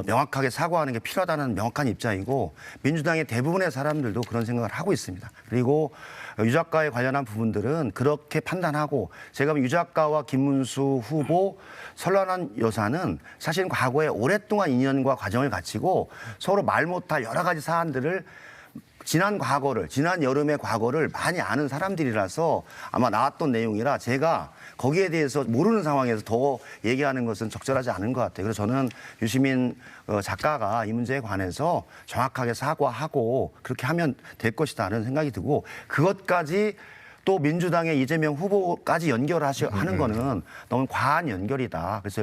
[SPEAKER 5] 명확하게 사과하는 게 필요하다는 명확한 입장이고 민주당의 대부분의 사람들도 그런 생각을 하고 있습니다. 그리고 유 작가에 관련한 부분들은 그렇게 판단하고 제가 유 작가와 김문수 후보, 설란한 여사는 사실 과거에 오랫동안 인연과 과정을 갖추고 서로 말 못할 여러 가지 사안들을 지난 여름의 과거를 많이 아는 사람들이라서 아마 나왔던 내용이라 제가 거기에 대해서 모르는 상황에서 더 얘기하는 것은 적절하지 않은 것 같아요. 그래서 저는 유시민 작가가 이 문제에 관해서 정확하게 사과하고 그렇게 하면 될 것이다라는 생각이 들고 그것까지 또 민주당의 이재명 후보까지 하는 거는 너무 과한 연결이다. 그래서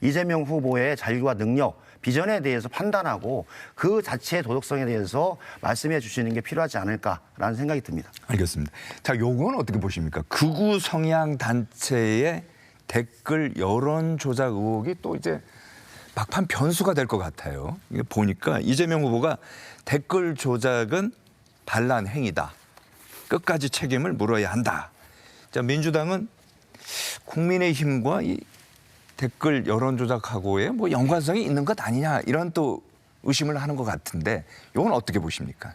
[SPEAKER 5] 이재명 후보의 자율과 능력, 비전에 대해서 판단하고 그 자체의 도덕성에 대해서 말씀해 주시는 게 필요하지 않을까라는 생각이 듭니다.
[SPEAKER 8] 알겠습니다. 자, 요건 어떻게 보십니까? 극우 성향 단체의 댓글 여론 조작 의혹이 또 이제 막판 변수가 될 것 같아요. 이게 보니까 이재명 후보가 댓글 조작은 반란 행위다. 끝까지 책임을 물어야 한다. 자, 민주당은 국민의힘과 이 댓글 여론 조작하고의 뭐 연관성이 있는 것 아니냐 이런 또 의심을 하는 것 같은데 이건 어떻게 보십니까?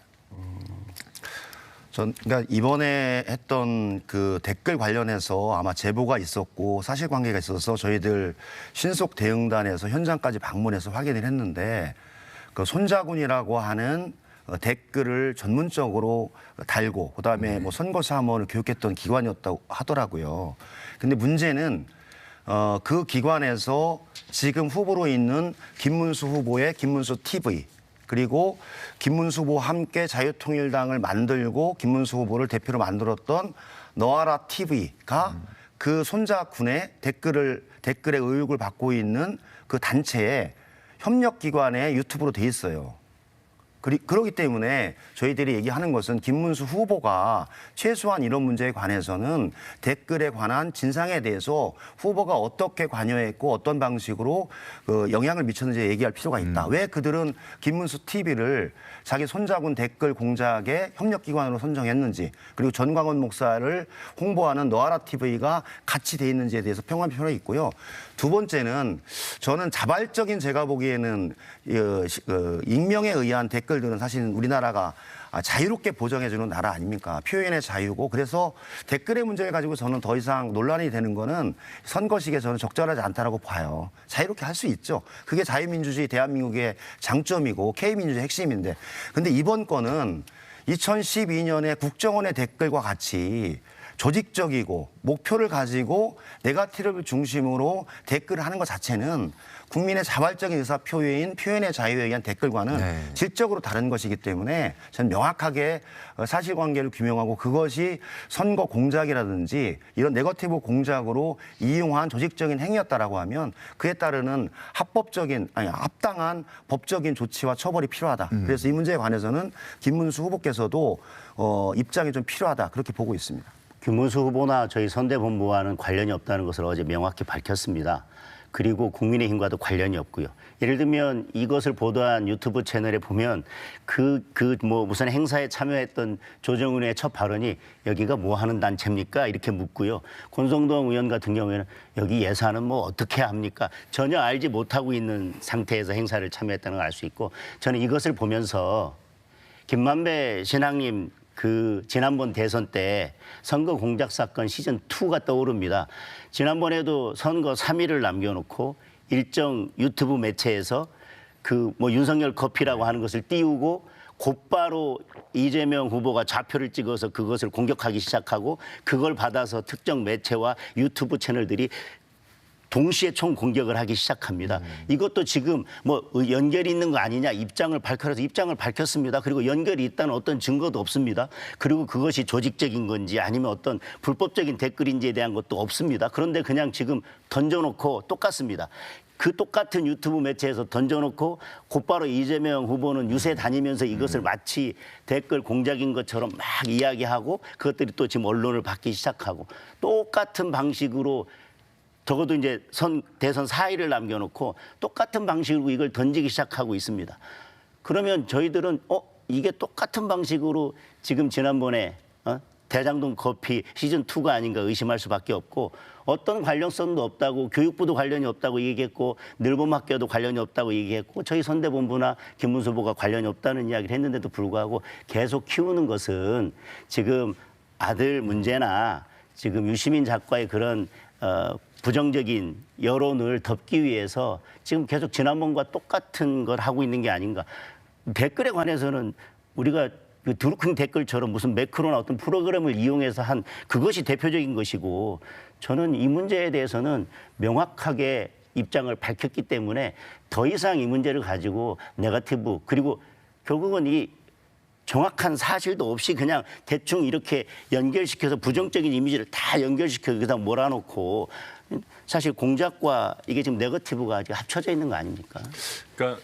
[SPEAKER 5] 그러니까 이번에 했던 그 댓글 관련해서 아마 제보가 있었고 사실관계가 있어서 저희들 신속 대응단에서 현장까지 방문해서 확인을 했는데 그 손자군이라고 하는 댓글을 전문적으로 달고 그다음에 뭐 선거사무원을 교육했던 기관이었다고 하더라고요. 근데 문제는 그 기관에서 지금 후보로 있는 김문수 후보의 김문수 TV 그리고 김문수 후보와 함께 자유통일당을 만들고 김문수 후보를 대표로 만들었던 너아라 TV가 그 손자군의 댓글의 의혹을 받고 있는 그 단체의 협력기관의 유튜브로 돼 있어요. 그렇기 때문에 저희들이 얘기하는 것은 김문수 후보가 최소한 이런 문제에 관해서는 댓글에 관한 진상에 대해서 후보가 어떻게 관여했고 어떤 방식으로 영향을 미쳤는지 얘기할 필요가 있다. 왜 그들은 김문수 TV를 자기 손자군 댓글 공작의 협력기관으로 선정했는지 그리고 전광훈 목사를 홍보하는 너아라 TV가 같이 돼 있는지에 대해서 평가할 필요가 있고요. 두 번째는 저는 자발적인 제가 보기에는 익명에 의한 댓글들은 사실 우리나라가 자유롭게 보정해주는 나라 아닙니까? 표현의 자유고 그래서 댓글의 문제를 가지고 저는 더 이상 논란이 되는 거는 선거식에 저는 적절하지 않다라고 봐요. 자유롭게 할 수 있죠. 그게 자유민주주의 대한민국의 장점이고 K민주주의 핵심인데 근데 이번 건은 2012년에 국정원의 댓글과 같이 조직적이고 목표를 가지고 네거티브를 중심으로 댓글을 하는 것 자체는 국민의 자발적인 의사표현인 표현의 자유에 의한 댓글과는 질적으로 다른 것이기 때문에 저는 명확하게 사실관계를 규명하고 그것이 선거 공작이라든지 이런 네거티브 공작으로 이용한 조직적인 행위였다라고 하면 그에 따르는 합당한 법적인 조치와 처벌이 필요하다. 그래서 이 문제에 관해서는 김문수 후보께서도 입장이 좀 필요하다 그렇게 보고 있습니다.
[SPEAKER 7] 김문수 후보나 저희 선대본부와는 관련이 없다는 것을 어제 명확히 밝혔습니다. 그리고 국민의힘과도 관련이 없고요. 예를 들면 이것을 보도한 유튜브 채널에 보면 뭐 무슨 행사에 참여했던 조정훈의 첫 발언이 여기가 뭐 하는 단체입니까? 이렇게 묻고요. 권성동 의원 같은 경우에는 여기 예산은 뭐 어떻게 합니까? 전혀 알지 못하고 있는 상태에서 행사를 참여했다는 걸 알 수 있고 저는 이것을 보면서 김만배 신앙님 그 지난번 대선 때 선거 공작 사건 시즌 2가 떠오릅니다. 지난번에도 선거 3일을 남겨놓고 일정 유튜브 매체에서 그 뭐 윤석열 커피라고 하는 것을 띄우고 곧바로 이재명 후보가 좌표를 찍어서 그것을 공격하기 시작하고 그걸 받아서 특정 매체와 유튜브 채널들이 동시에 총 공격을 하기 시작합니다. 이것도 지금 뭐 연결이 있는 거 아니냐 입장을 밝혀서 입장을 밝혔습니다. 그리고 연결이 있다는 어떤 증거도 없습니다. 그리고 그것이 조직적인 건지 아니면 어떤 불법적인 댓글인지에 대한 것도 없습니다. 그런데 그냥 지금 던져놓고 똑같습니다. 그 똑같은 유튜브 매체에서 던져놓고 곧바로 이재명 후보는 유세 다니면서 이것을 마치 댓글 공작인 것처럼 막 이야기하고 그것들이 또 지금 언론을 받기 시작하고 똑같은 방식으로 적어도 이제 대선 4일을 남겨놓고 똑같은 방식으로 이걸 던지기 시작하고 있습니다. 그러면 저희들은 이게 똑같은 방식으로 지금 지난번에 대장동 커피 시즌2가 아닌가 의심할 수밖에 없고 어떤 관련성도 없다고 교육부도 관련이 없다고 얘기했고 늘봄학교도 관련이 없다고 얘기했고 저희 선대본부나 김문수 후보가 관련이 없다는 이야기를 했는데도 불구하고 계속 키우는 것은 지금 아들 문제나 지금 유시민 작가의 그런 부정적인 여론을 덮기 위해서 지금 계속 지난번과 똑같은 걸 하고 있는 게 아닌가. 댓글에 관해서는 우리가 그 드루킹 댓글처럼 무슨 매크로나 어떤 프로그램을 이용해서 한 그것이 대표적인 것이고 저는 이 문제에 대해서는 명확하게 입장을 밝혔기 때문에 더 이상 이 문제를 가지고 네거티브 그리고 결국은 이 정확한 사실도 없이 그냥 대충 이렇게 연결시켜서 부정적인 이미지를 다 연결시켜서 여기다 몰아놓고 사실 공작과 이게 지금 네거티브가 아직 합쳐져 있는 거 아닙니까?
[SPEAKER 6] 그러니까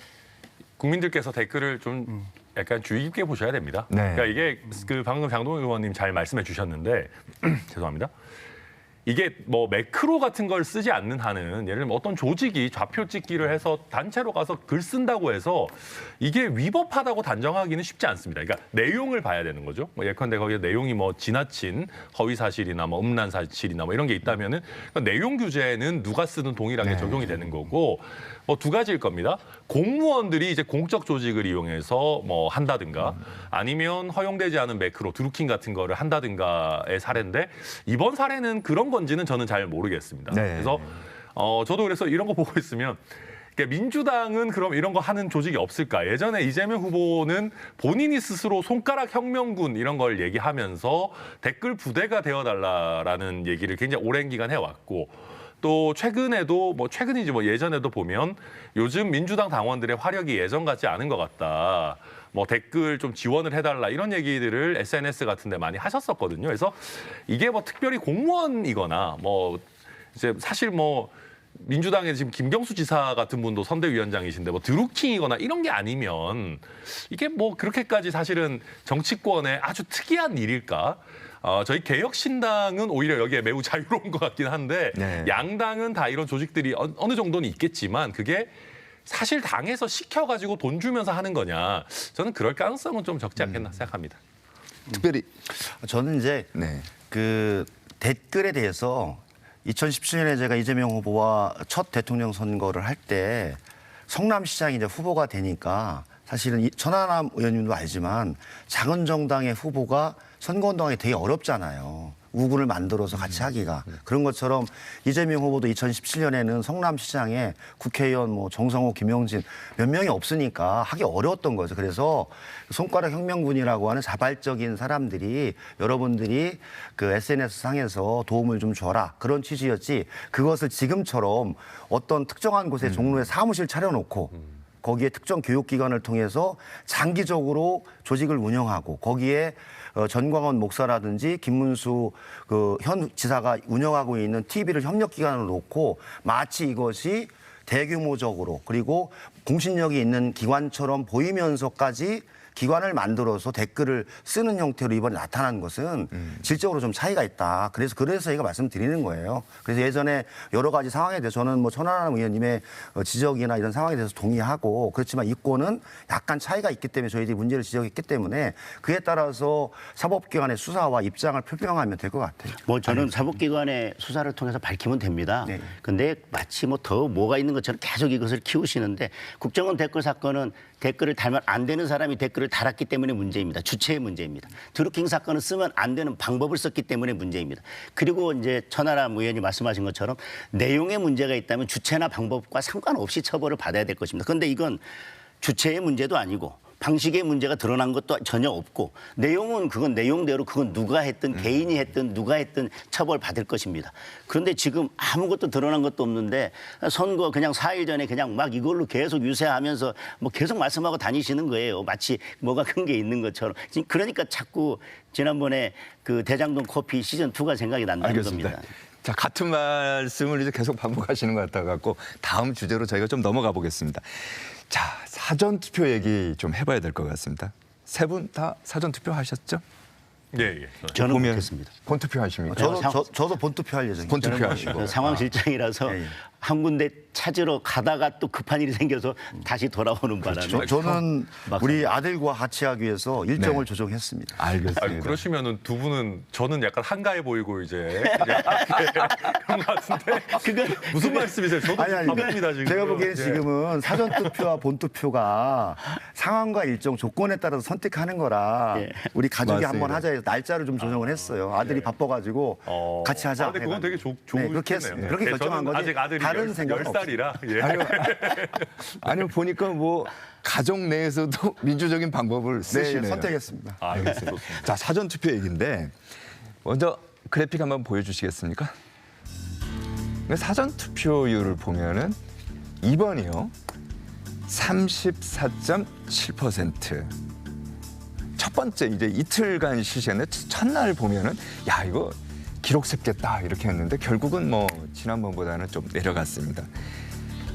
[SPEAKER 6] 국민들께서 댓글을 좀 약간 주의 깊게 보셔야 됩니다.
[SPEAKER 8] 네.
[SPEAKER 6] 그러니까 이게 그 방금 장동영 의원님 잘 말씀해 주셨는데 죄송합니다. 이게 뭐 매크로 같은 걸 쓰지 않는 한은 예를 들면 어떤 조직이 좌표 찍기를 해서 단체로 가서 글 쓴다고 해서 이게 위법하다고 단정하기는 쉽지 않습니다. 그러니까 내용을 봐야 되는 거죠. 뭐 예컨대 거기에 내용이 뭐 지나친 허위 사실이나 뭐 음란 사실이나 뭐 이런 게 있다면은 그 내용 규제는 누가 쓰든 동일하게 적용이 되는 거고 뭐 두 가지일 겁니다. 공무원들이 이제 공적 조직을 이용해서 뭐 한다든가 아니면 허용되지 않은 매크로 드루킹 같은 거를 한다든가의 사례인데 이번 사례는 그런 건지는 저는 잘 모르겠습니다.
[SPEAKER 8] 네.
[SPEAKER 6] 그래서 저도 그래서 이런 거 보고 있으면 그러니까 민주당은 그럼 이런 거 하는 조직이 없을까? 예전에 이재명 후보는 본인이 스스로 손가락 혁명군 이런 걸 얘기하면서 댓글 부대가 되어달라라는 얘기를 굉장히 오랜 기간 해왔고 또 최근에도 뭐 최근이지 뭐 예전에도 보면 요즘 민주당 당원들의 화력이 예전 같지 않은 것 같다. 뭐 댓글 좀 지원을 해달라 이런 얘기들을 SNS 같은 데 많이 하셨었거든요. 그래서 이게 뭐 특별히 공무원이거나 뭐 이제 사실 뭐 민주당의 지금 김경수 지사 같은 분도 선대위원장이신데 뭐 드루킹이거나 이런 게 아니면 이게 뭐 그렇게까지 사실은 정치권의 아주 특이한 일일까? 저희 개혁신당은 오히려 여기에 매우 자유로운 것 같긴 한데
[SPEAKER 8] 네.
[SPEAKER 6] 양당은 다 이런 조직들이 어느 정도는 있겠지만 그게 사실 당에서 시켜가지고 돈 주면서 하는 거냐. 저는 그럴 가능성은 좀 적지 않겠나 생각합니다.
[SPEAKER 8] 특별히
[SPEAKER 5] 저는 이제
[SPEAKER 8] 네.
[SPEAKER 5] 그 댓글에 대해서 2017년에 제가 이재명 후보와 첫 대통령 선거를 할 때 성남시장이 이제 후보가 되니까 사실은 천하람 의원님도 알지만 작은 정당의 후보가 선거운동하기 되게 어렵잖아요. 우군을 만들어서 같이 하기가. 그런 것처럼 이재명 후보도 2017년에는 성남시장에 국회의원 뭐 정성호, 김용진 몇 명이 없으니까 하기 어려웠던 거죠. 그래서 손가락 혁명군이라고 하는 자발적인 사람들이 여러분들이 그 SNS 상에서 도움을 좀 줘라. 그런 취지였지. 그것을 지금처럼 어떤 특정한 곳에 종로에 사무실 차려놓고 거기에 특정 교육기관을 통해서 장기적으로 조직을 운영하고 거기에 전광훈 목사라든지 김문수 그 현 지사가 운영하고 있는 TV를 협력기관으로 놓고 마치 이것이 대규모적으로 그리고 공신력이 있는 기관처럼 보이면서까지 기관을 만들어서 댓글을 쓰는 형태로 이번에 나타난 것은 질적으로 좀 차이가 있다. 그래서 저희가 말씀드리는 거예요. 그래서 예전에 여러 가지 상황에 대해서 저는 뭐 천하람 의원님의 지적이나 이런 상황에 대해서 동의하고 그렇지만 이권은 약간 차이가 있기 때문에 저희들이 문제를 지적했기 때문에 그에 따라서 사법기관의 수사와 입장을 표명하면 될 것 같아요.
[SPEAKER 7] 뭐 저는 사법기관의 수사를 통해서 밝히면 됩니다.
[SPEAKER 5] 네.
[SPEAKER 7] 근데 마치 뭐 더 뭐가 있는 것처럼 계속 이것을 키우시는데 국정원 댓글 사건은 댓글을 달면 안 되는 사람이 댓글을 달았기 때문에 문제입니다. 주체의 문제입니다. 드루킹 사건은 쓰면 안 되는 방법을 썼기 때문에 문제입니다. 그리고 이제 천하람 의원이 말씀하신 것처럼 내용에 문제가 있다면 주체나 방법과 상관없이 처벌을 받아야 될 것입니다. 그런데 이건 주체의 문제도 아니고 방식의 문제가 드러난 것도 전혀 없고 내용은 그건 내용대로 그건 누가 했든 개인이 했든 누가 했든 처벌받을 것입니다. 그런데 지금 아무것도 드러난 것도 없는데 선거 그냥 4일 전에 그냥 막 이걸로 계속 유세하면서 뭐 계속 말씀하고 다니시는 거예요. 마치 뭐가 큰 게 있는 것처럼. 그러니까 자꾸 지난번에 그 대장동 커피 시즌2가 생각이 난다는
[SPEAKER 8] 알겠습니다.
[SPEAKER 7] 겁니다.
[SPEAKER 8] 자, 같은 말씀을 이제 계속 반복하시는 것 같아갖고 다음 주제로 저희가 좀 넘어가 보겠습니다. 자, 사전투표 얘기 좀 해봐야 될 것 같습니다. 세 분 다 사전투표 하셨죠?
[SPEAKER 6] 예.
[SPEAKER 7] 저는
[SPEAKER 8] 보면
[SPEAKER 7] 못했습니다.
[SPEAKER 8] 본투표 하십니까?
[SPEAKER 5] 저도 본투표할 예정입니다.
[SPEAKER 8] 본투표 하시고.
[SPEAKER 7] 상황 실장이라서
[SPEAKER 5] 예, 예.
[SPEAKER 7] 한 군데 찾으러 가다가 또 급한 일이 생겨서 다시 돌아오는 바람에
[SPEAKER 5] 저는
[SPEAKER 7] 막상.
[SPEAKER 5] 우리 아들과 같이 하기 위해서 일정을
[SPEAKER 8] 네.
[SPEAKER 5] 조정했습니다.
[SPEAKER 8] 알겠습니다.
[SPEAKER 6] 아니, 그러시면은 두 분은 저는 약간 한가해 보이고 이제 그런 것 같은데
[SPEAKER 7] 그건
[SPEAKER 6] 무슨 말씀이세요? 저도
[SPEAKER 5] 아니,
[SPEAKER 6] 바쁩니다 지금.
[SPEAKER 5] 제가 보기에는
[SPEAKER 6] 예.
[SPEAKER 5] 지금은 사전투표와 본투표가 상황과 일정 조건에 따라서 선택하는 거라
[SPEAKER 7] 예.
[SPEAKER 5] 우리 가족이
[SPEAKER 8] 맞습니다.
[SPEAKER 5] 한번 하자 해서 날짜를 좀 조정을 했어요. 아들이 바빠가지고 같이 하자.
[SPEAKER 6] 아, 근데 그건 되게 좋은
[SPEAKER 5] 네, 그렇게 했어요. 그렇게 결정한 거지.
[SPEAKER 6] 아직 아들이
[SPEAKER 5] 다른 생각은
[SPEAKER 6] 10살이라. 예.
[SPEAKER 8] 아니요, 보니까 뭐 가족 내에서도 민주적인 방법을 쓰시네요.
[SPEAKER 5] 네, 선택했습니다.
[SPEAKER 8] 알겠습니다. 자, 사전투표 얘기인데 먼저 그래픽 한번 보여주시겠습니까? 사전투표율을 보면은 2번이요. 34.7%. 첫 번째 이제 이틀간 시즌의 첫날 보면은 야 이거 기록 세겠다 이렇게 했는데 결국은 뭐 지난번보다는 좀 내려갔습니다.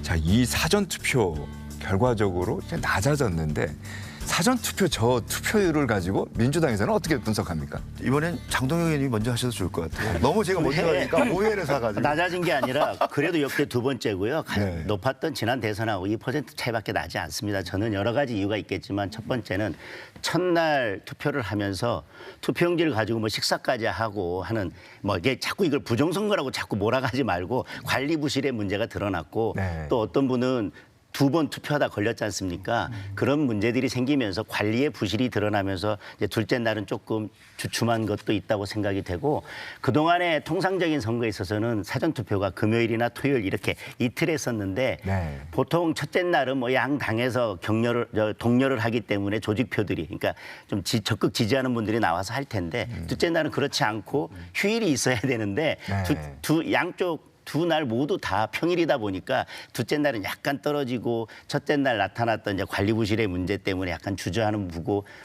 [SPEAKER 8] 자, 이 사전 투표 결과적으로 이제 낮아졌는데 사전 투표 저 투표율을 가지고 민주당에서는 어떻게 분석합니까?
[SPEAKER 5] 이번엔 장동영 의원님이 먼저 하셔도 좋을 것 같아요. 너무 제가 먼저 하니까 오해를 사가지고.
[SPEAKER 7] 낮아진 게 아니라 그래도 역대 두 번째고요.
[SPEAKER 8] 네.
[SPEAKER 7] 높았던 지난 대선하고 2% 차이밖에 나지 않습니다. 저는 여러 가지 이유가 있겠지만 첫 번째는 첫날 투표를 하면서 투표용지를 가지고 뭐 식사까지 하고 하는 뭐 이게 자꾸 이걸 부정선거라고 자꾸 몰아가지 말고 관리 부실의 문제가 드러났고
[SPEAKER 8] 네.
[SPEAKER 7] 또 어떤 분은 2번 투표하다 걸렸지 않습니까? 그런 문제들이 생기면서 관리의 부실이 드러나면서 이제 둘째 날은 조금 주춤한 것도 있다고 생각이 되고 그동안의 통상적인 선거에 있어서는 사전투표가 금요일이나 토요일 이렇게 이틀 했었는데
[SPEAKER 8] 네.
[SPEAKER 7] 보통 첫째 날은 뭐 양 당에서 독려를 하기 때문에 조직표들이 그러니까 좀 적극 지지하는 분들이 나와서 할 텐데 둘째 날은 그렇지 않고 휴일이 있어야 되는데
[SPEAKER 8] 네.
[SPEAKER 7] 양쪽 두 날 모두 다 평일이다 보니까 둘째 날은 약간 떨어지고 첫째 날 나타났던 이제 관리 부실의 문제 때문에 약간 주저하는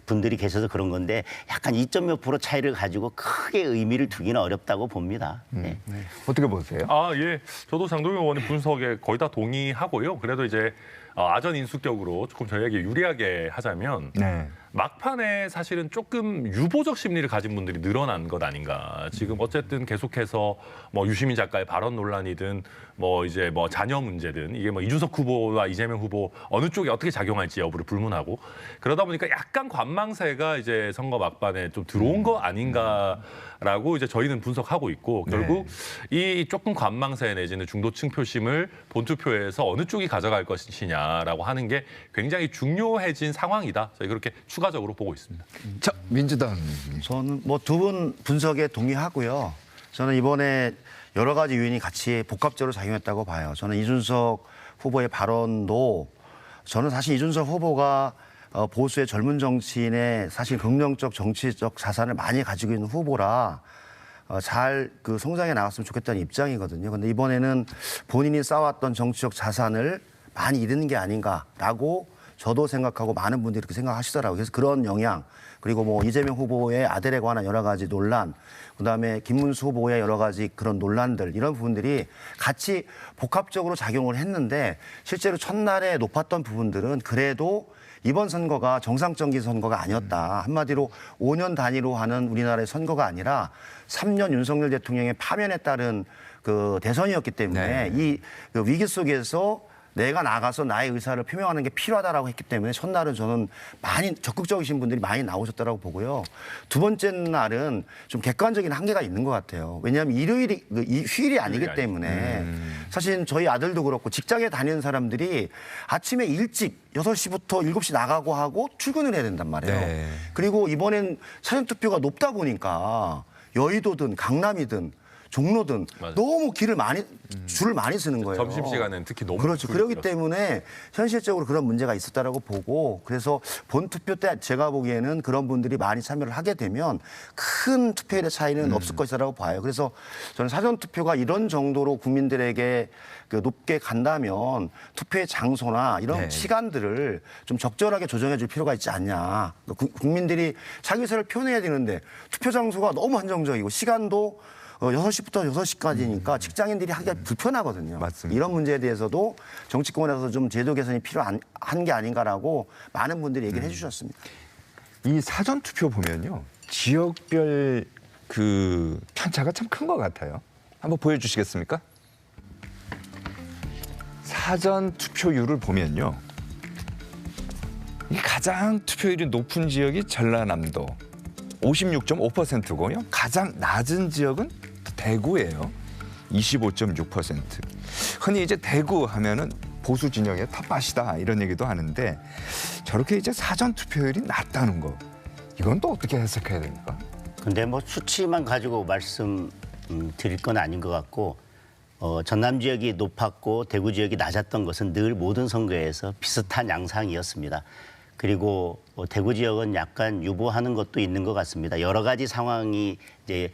[SPEAKER 7] 분들이 계셔서 그런 건데 약간 2점 몇 프로 차이를 가지고 크게 의미를 두기는 어렵다고 봅니다. 네.
[SPEAKER 8] 어떻게 보세요?
[SPEAKER 6] 아, 예. 저도 장동영 의원의 분석에 거의 다 동의하고요. 그래도 이제 아전 인수격으로 조금 저희에게 유리하게 하자면
[SPEAKER 8] 네.
[SPEAKER 6] 막판에 사실은 조금 유보적 심리를 가진 분들이 늘어난 것 아닌가. 지금 어쨌든 계속해서 뭐 유시민 작가의 발언 논란이든 뭐 이제 뭐 자녀 문제든 이게 뭐 이준석 후보와 이재명 후보 어느 쪽이 어떻게 작용할지 여부를 불문하고 그러다 보니까 약간 관망세가 이제 선거 막판에 좀 들어온 거 아닌가라고 이제 저희는 분석하고 있고 결국 이 조금 관망세 내지는 중도층 표심을 본투표에서 어느 쪽이 가져갈 것이냐라고 하는 게 굉장히 중요해진 상황이다. 저희 그렇게 추가적으로 보고 있습니다.
[SPEAKER 8] 자, 민주당.
[SPEAKER 5] 저는 뭐 두 분 분석에 동의하고요. 저는 이번에 여러 가지 요인이 같이 복합적으로 작용했다고 봐요. 저는 이준석 후보의 발언도 저는 사실 이준석 후보가 보수의 젊은 정치인의 사실 긍정적 정치적 자산을 많이 가지고 있는 후보라 잘 그 성장해 나갔으면 좋겠다는 입장이거든요. 근데 이번에는 본인이 쌓아왔던 정치적 자산을 많이 잃는 게 아닌가라고 저도 생각하고 많은 분들이 그렇게 생각하시더라고요. 그래서 그런 영향 그리고 뭐 이재명 후보의 아들에 관한 여러 가지 논란 그다음에 김문수 후보의 여러 가지 그런 논란들 이런 부분들이 같이 복합적으로 작용을 했는데 실제로 첫날에 높았던 부분들은 그래도 이번 선거가 정상적인 선거가 아니었다. 한마디로 5년 단위로 하는 우리나라의 선거가 아니라 3년 윤석열 대통령의 파면에 따른 그 대선이었기 때문에 이 위기 속에서 내가 나가서 나의 의사를 표명하는 게 필요하다라고 했기 때문에 첫날은 저는 많이 적극적이신 분들이 많이 나오셨다라고 보고요. 두 번째 날은 좀 객관적인 한계가 있는 것 같아요. 왜냐하면 휴일이 아니기 때문에 사실 저희 아들도 그렇고 직장에 다니는 사람들이 아침에 일찍 6시부터 7시 나가고 하고 출근을 해야 된단 말이에요.
[SPEAKER 8] 네.
[SPEAKER 5] 그리고 이번엔 사전투표가 높다 보니까 여의도든 강남이든 종로든
[SPEAKER 6] 맞아요.
[SPEAKER 5] 너무 줄을 많이 쓰는 거예요.
[SPEAKER 6] 점심시간에는 특히 너무
[SPEAKER 5] 그렇죠. 그렇기 때문에 현실적으로 그런 문제가 있었다라고 보고 그래서 본 투표 때 제가 보기에는 그런 분들이 많이 참여를 하게 되면 큰 투표율의 차이는 없을 것이라고 봐요. 그래서 저는 사전 투표가 이런 정도로 국민들에게 그 높게 간다면 투표의 장소나 이런 시간들을 좀 적절하게 조정해 줄 필요가 있지 않냐. 국민들이 자기 의사를 표현해야 되는데 투표 장소가 너무 한정적이고 시간도 6시부터 6시까지니까 직장인들이 하기가 불편하거든요.
[SPEAKER 8] 맞습니다.
[SPEAKER 5] 이런 문제에 대해서도 정치권에서 좀 제도 개선이 필요한 게 아닌가라고 많은 분들이 얘기를 해주셨습니다.
[SPEAKER 8] 이 사전 투표 보면요. 지역별 그 편차가 참 큰 것 같아요. 한번 보여주시겠습니까? 사전 투표율을 보면요. 이 가장 투표율이 높은 지역이 전라남도 56.5%고요. 가장 낮은 지역은 대구예요. 25.6%. 흔히 이제 대구 하면은 보수 진영의 텃밭이다 이런 얘기도 하는데 저렇게 이제 사전 투표율이 낮다는 거 이건 또 어떻게 해석해야 됩니까?
[SPEAKER 7] 근데 뭐 수치만 가지고 말씀 드릴 건 아닌 것 같고 전남 지역이 높았고 대구 지역이 낮았던 것은 늘 모든 선거에서 비슷한 양상이었습니다. 그리고 대구 지역은 약간 유보하는 것도 있는 것 같습니다. 여러 가지 상황이 이제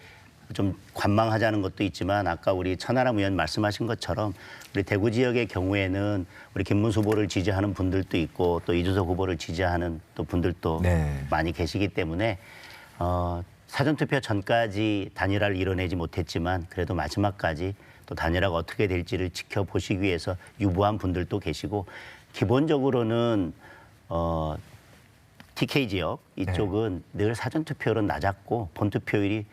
[SPEAKER 7] 좀 관망하자는 것도 있지만 아까 우리 천하람 의원 말씀하신 것처럼 우리 대구 지역의 경우에는 우리 김문수 후보를 지지하는 분들도 있고 또 이준석 후보를 지지하는 또 분들도
[SPEAKER 8] 네.
[SPEAKER 7] 많이 계시기 때문에 사전투표 전까지 단일화를 이뤄내지 못했지만 그래도 마지막까지 또 단일화가 어떻게 될지를 지켜보시기 위해서 유보한 분들도 계시고 기본적으로는 TK 지역 이쪽은 늘 사전투표율은 낮았고 본투표율이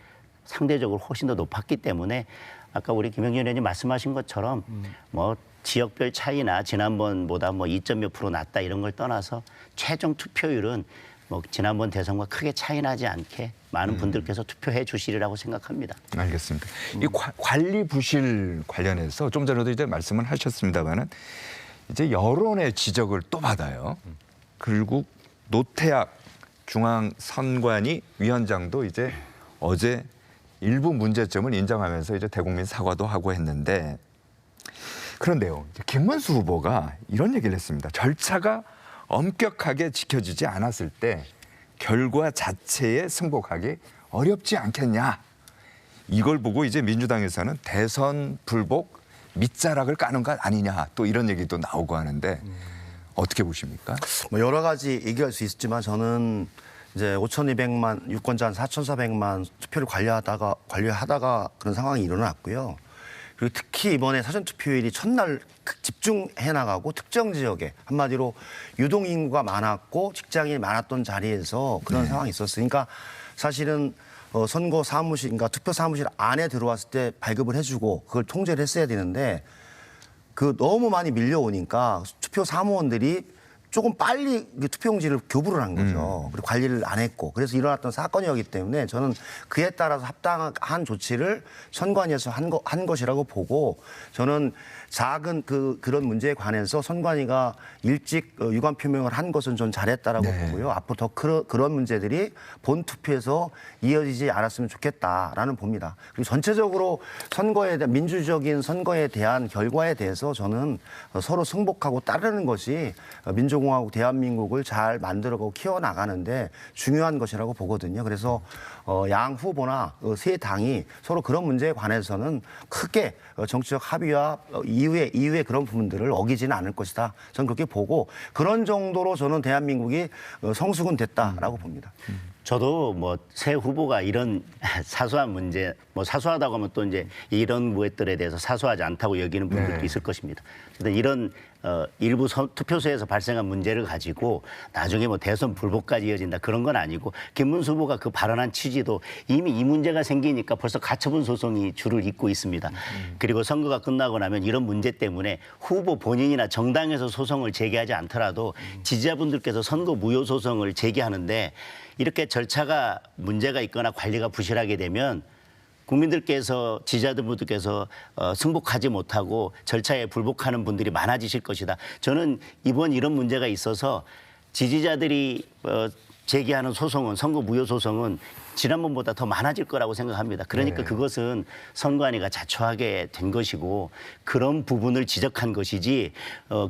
[SPEAKER 7] 상대적으로 훨씬 더 높았기 때문에 아까 우리 김영준 의원님 말씀하신 것처럼 뭐 지역별 차이나 지난번보다 뭐 2점 몇 프로 낮다 이런 걸 떠나서 최종 투표율은 뭐 지난번 대선과 크게 차이 나지 않게 많은 분들께서 투표해 주시리라고 생각합니다.
[SPEAKER 8] 알겠습니다. 이 관리 부실 관련해서 좀 전에도 이제 말씀을 하셨습니다만은 이제 여론의 지적을 또 받아요. 그리고 노태악 중앙선관위 위원장도 이제 어제 일부 문제점을 인정하면서 이제 대국민 사과도 하고 했는데 그런데요, 김문수 후보가 이런 얘기를 했습니다. 절차가 엄격하게 지켜지지 않았을 때 결과 자체에 승복하기 어렵지 않겠냐. 이걸 보고 이제 민주당에서는 대선 불복 밑자락을 까는 것 아니냐. 또 이런 얘기도 나오고 하는데 어떻게 보십니까?
[SPEAKER 5] 뭐 여러 가지 얘기할 수 있지만 저는 이제 5,200만 유권자 한 4,400만 투표를 관리하다가 그런 상황이 일어났고요. 그리고 특히 이번에 사전투표일이 첫날 집중해 나가고 특정 지역에 한마디로 유동 인구가 많았고 직장인이 많았던 자리에서 그런 상황이 있었으니까 사실은 선거 사무실, 그러니까 투표 사무실 안에 들어왔을 때 발급을 해주고 그걸 통제를 했어야 되는데 그 너무 많이 밀려오니까 투표 사무원들이 조금 빨리 투표용지를 교부를 한 거죠. 그리고 관리를 안 했고. 그래서 일어났던 사건이었기 때문에 저는 그에 따라서 합당한 조치를 선관위에서 한 것이라고 보고 저는 작은 그런 문제에 관해서 선관위가 일찍 유감 표명을 한 것은 좀 잘했다라고 보고요. 앞으로 더 그런 문제들이 본 투표에서 이어지지 않았으면 좋겠다라는 봅니다. 그리고 전체적으로 선거에 대한 민주적인 선거에 대한 결과에 대해서 저는 서로 승복하고 따르는 것이 민주공화국 대한민국을 잘 만들어가고 키워나가는데 중요한 것이라고 보거든요. 그래서 양 후보나 세 당이 서로 그런 문제에 관해서는 크게 정치적 합의와 이후에 그런 부분들을 어기지는 않을 것이다. 저는 그렇게 보고 그런 정도로 저는 대한민국이 성숙은 됐다라고 봅니다.
[SPEAKER 7] 저도 뭐 새 후보가 이런 사소한 문제, 뭐 사소하다고 하면 또 이제 이런 무엇들에 대해서 사소하지 않다고 여기는 분들도 있을 것입니다. 그런데 이런 일부 투표소에서 발생한 문제를 가지고 나중에 뭐 대선 불복까지 이어진다 그런 건 아니고 김문수 후보가 그 발언한 취지도 이미 이 문제가 생기니까 벌써 가처분 소송이 줄을 잇고 있습니다. 그리고 선거가 끝나고 나면 이런 문제 때문에 후보 본인이나 정당에서 소송을 제기하지 않더라도 지지자분들께서 선거 무효 소송을 제기하는데 이렇게 절차가 문제가 있거나 관리가 부실하게 되면 국민들께서 지지자분들께서 승복하지 못하고 절차에 불복하는 분들이 많아지실 것이다. 저는 이번 이런 문제가 있어서 지지자들이 제기하는 소송은 선거 무효 소송은 지난번보다 더 많아질 거라고 생각합니다. 그러니까 그것은 선관위가 자초하게 된 것이고 그런 부분을 지적한 것이지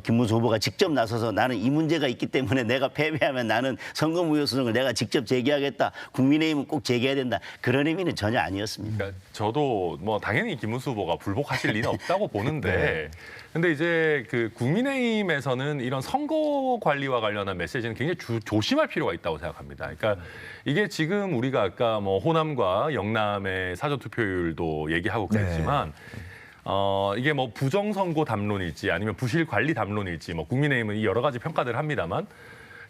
[SPEAKER 7] 김문수 후보가 직접 나서서 나는 이 문제가 있기 때문에 내가 패배하면 나는 선거 무효 소송을 내가 직접 제기하겠다. 국민의힘은 꼭 제기해야 된다. 그런 의미는 전혀 아니었습니다.
[SPEAKER 6] 그러니까 저도 뭐 당연히 김문수 후보가 불복하실 리는 없다고 보는데 근데 이제 그 국민의힘에서는 이런 선거 관리와 관련한 메시지는 굉장히 조심할 필요가 있다고 생각합니다. 그러니까 이게 지금 우리가 아까 뭐 호남과 영남의 사전투표율도 얘기하고 그랬지만 이게 뭐 부정선거 담론일지 아니면 부실 관리 담론일지 뭐 국민의힘은 여러 가지 평가들을 합니다만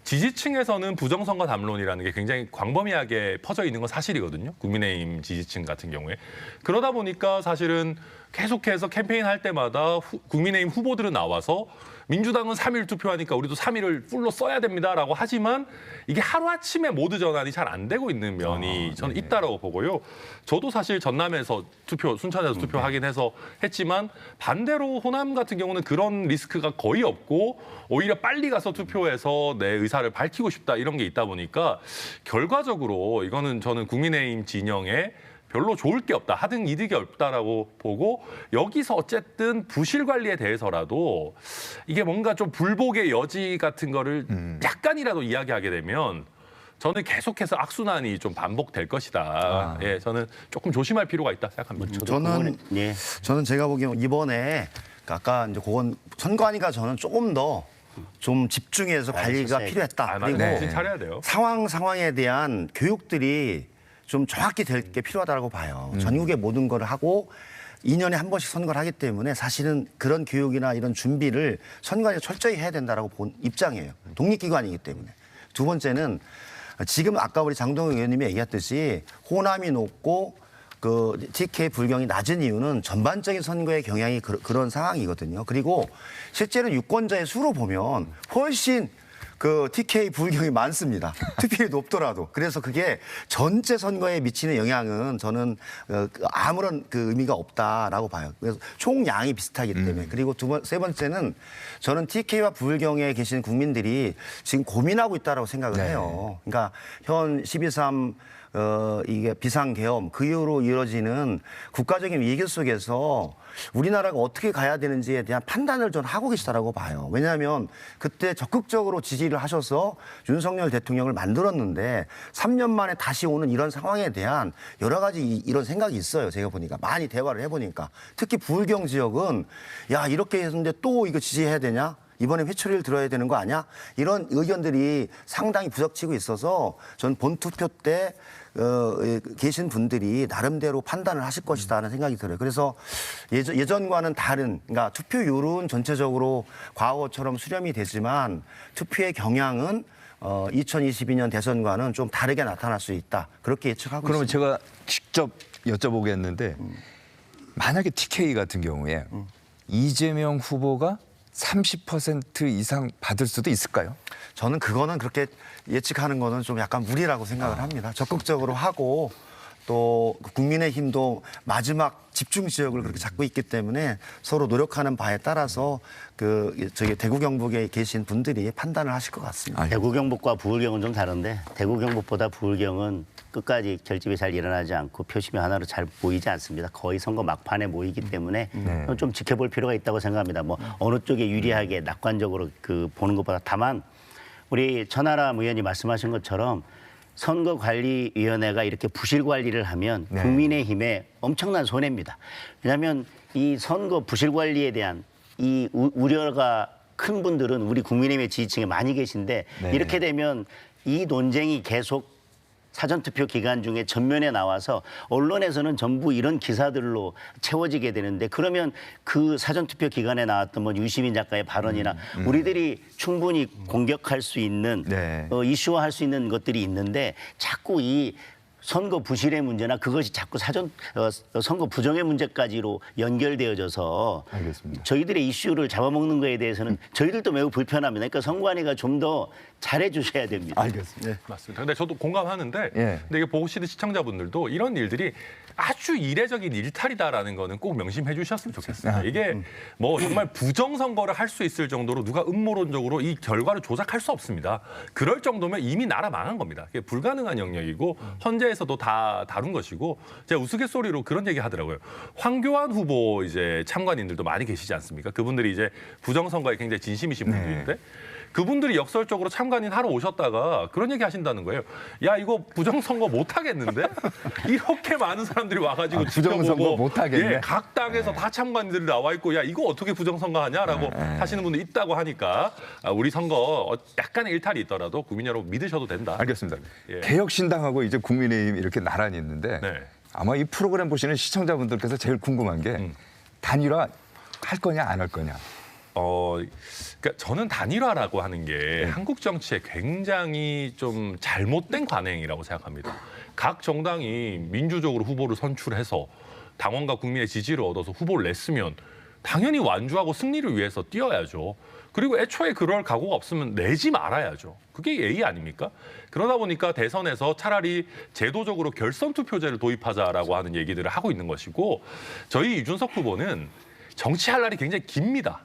[SPEAKER 6] 지지층에서는 부정선거 담론이라는 게 굉장히 광범위하게 퍼져 있는 건 사실이거든요. 국민의힘 지지층 같은 경우에. 그러다 보니까 사실은 계속해서 캠페인 할 때마다 국민의힘 후보들은 나와서 민주당은 3일 투표하니까 우리도 3일을 풀로 써야 됩니다라고 하지만 이게 하루아침에 모두 전환이 잘 안 되고 있는 면이 저는 있다라고 보고요. 저도 사실 전남에서 순천에서 투표하긴 해서 했지만 반대로 호남 같은 경우는 그런 리스크가 거의 없고 오히려 빨리 가서 투표해서 내 의사를 밝히고 싶다 이런 게 있다 보니까 결과적으로 이거는 저는 국민의힘 진영에 별로 좋을 게 없다, 하등 이득이 없다라고 보고 여기서 어쨌든 부실 관리에 대해서라도 이게 뭔가 좀 불복의 여지 같은 거를 약간이라도 이야기하게 되면 저는 계속해서 악순환이 좀 반복될 것이다. 예, 저는 조금 조심할 필요가 있다 생각합니다.
[SPEAKER 5] 저는 제가 보기엔 이번에 아까 이제 그건 선관위가 저는 조금 더 좀 집중해서 관리가 필요했다. 그리고
[SPEAKER 6] 정신 차려야 돼요.
[SPEAKER 5] 상황에 대한 교육들이 좀 정확히 될 게 필요하다고 봐요. 전국의 모든 걸 하고 2년에 한 번씩 선거를 하기 때문에 사실은 그런 교육이나 이런 준비를 선관위가 철저히 해야 된다라고 본 입장이에요. 독립기관이기 때문에. 두 번째는 지금 아까 우리 장동영 의원님이 얘기했듯이 호남이 높고 그 TK 불경이 낮은 이유는 전반적인 선거의 경향이 그런 상황이거든요. 그리고 실제로 유권자의 수로 보면 훨씬 그 TK 불경이 많습니다. 투표율이 높더라도. 그래서 그게 전체 선거에 미치는 영향은 저는 아무런 그 의미가 없다라고 봐요. 그래서 총량이 비슷하기 때문에. 그리고 세 번째는 저는 TK와 불경에 계신 국민들이 지금 고민하고 있다라고 생각을 해요. 그러니까 현 12.3 이게 비상계엄 그 이후로 이루어지는 국가적인 위기 속에서 우리나라가 어떻게 가야 되는지에 대한 판단을 좀 하고 계시다라고 봐요. 왜냐하면 그때 적극적으로 지지를 하셔서 윤석열 대통령을 만들었는데 3년 만에 다시 오는 이런 상황에 대한 여러 가지 이런 생각이 있어요. 제가 보니까 많이 대화를 해보니까 특히 불경 지역은 야 이렇게 했는데 또 이거 지지해야 되냐? 이번에 회초리를 들어야 되는 거 아니야? 이런 의견들이 상당히 부닥치고 있어서 전 본투표 때 계신 분들이 나름대로 판단을 하실 것이다 하는 생각이 들어요. 그래서 예전과는 다른, 그러니까 투표율은 전체적으로 과거처럼 수렴이 되지만 투표의 경향은 2022년 대선과는 좀 다르게 나타날 수 있다. 그렇게 예측하고
[SPEAKER 8] 그러면
[SPEAKER 5] 있습니다.
[SPEAKER 8] 제가 직접 여쭤보겠는데 만약에 TK 같은 경우에 이재명 후보가 30% 이상 받을 수도 있을까요?
[SPEAKER 5] 저는 그거는 그렇게 예측하는 거는 좀 약간 무리라고 생각을 합니다. 적극적으로 하고 또 국민의힘도 마지막 집중 지역을 그렇게 잡고 있기 때문에 서로 노력하는 바에 따라서 저기 대구 경북에 계신 분들이 판단을 하실 것 같습니다.
[SPEAKER 7] 대구 경북과 부울경은 좀 다른데 대구 경북보다 부울경은 끝까지 결집이 잘 일어나지 않고 표심이 하나로 잘 보이지 않습니다. 거의 선거 막판에 모이기 때문에 좀 지켜볼 필요가 있다고 생각합니다. 뭐 어느 쪽에 유리하게 낙관적으로 보는 것보다 다만 우리 천하람 의원이 말씀하신 것처럼 선거관리위원회가 이렇게 부실 관리를 하면 국민의힘에 엄청난 손해입니다. 왜냐하면 이 선거 부실 관리에 대한 이 우려가 큰 분들은 우리 국민의힘의 지지층에 많이 계신데 이렇게 되면 이 논쟁이 계속 사전투표 기간 중에 전면에 나와서 언론에서는 전부 이런 기사들로 채워지게 되는데 그러면 그 사전투표 기간에 나왔던 뭐 유시민 작가의 발언이나 우리들이 충분히 공격할 수 있는 이슈화할 수 있는 것들이 있는데 자꾸 이 선거 부실의 문제나 그것이 자꾸 선거 부정의 문제까지로 연결되어져서
[SPEAKER 8] 알겠습니다.
[SPEAKER 7] 저희들의 이슈를 잡아먹는 거에 대해서는 저희들도 매우 불편합니다. 그러니까 선관위가 좀 더 잘해 주셔야 됩니다.
[SPEAKER 8] 알겠습니다.
[SPEAKER 6] 맞습니다. 근데 저도 공감하는데
[SPEAKER 8] 예.
[SPEAKER 6] 근데 이게 보시는 시청자분들도 이런 일들이 아주 이례적인 일탈이다라는 거는 꼭 명심해 주셨으면 좋겠습니다. 이게 뭐 정말 부정선거를 할 수 있을 정도로 누가 음모론적으로 이 결과를 조작할 수 없습니다. 그럴 정도면 이미 나라 망한 겁니다. 이게 불가능한 영역이고 헌재에서도 다 다룬 것이고 제가 우스갯소리로 그런 얘기 하더라고요. 황교안 후보 이제 참관인들도 많이 계시지 않습니까? 그분들이 이제 부정선거에 굉장히 진심이신 분들인데 그분들이 역설적으로 참관인 하러 오셨다가 그런 얘기 하신다는 거예요. 야 이거 부정선거 못 하겠는데? 이렇게 많은 사람들이 와가지고
[SPEAKER 8] 부정선거
[SPEAKER 6] 지켜보고
[SPEAKER 8] 못 하겠네.
[SPEAKER 6] 예, 각 당에서 다 참관인들이 나와 있고 야 이거 어떻게 부정선거 하냐라고 하시는 분도 있다고 하니까 우리 선거 약간의 일탈이 있더라도 국민 여러분 믿으셔도 된다.
[SPEAKER 8] 알겠습니다.
[SPEAKER 6] 예.
[SPEAKER 8] 개혁신당하고 이제 국민의힘 이렇게 나란히 있는데 아마 이 프로그램 보시는 시청자분들께서 제일 궁금한 게 단일화 할 거냐 안 할 거냐.
[SPEAKER 6] 그러니까 저는 단일화라고 하는 게 한국 정치에 굉장히 좀 잘못된 관행이라고 생각합니다. 각 정당이 민주적으로 후보를 선출해서 당원과 국민의 지지를 얻어서 후보를 냈으면 당연히 완주하고 승리를 위해서 뛰어야죠. 그리고 애초에 그럴 각오가 없으면 내지 말아야죠. 그게 예의 아닙니까? 그러다 보니까 대선에서 차라리 제도적으로 결선 투표제를 도입하자라고 하는 얘기들을 하고 있는 것이고 저희 이준석 후보는 정치할 날이 굉장히 깁니다.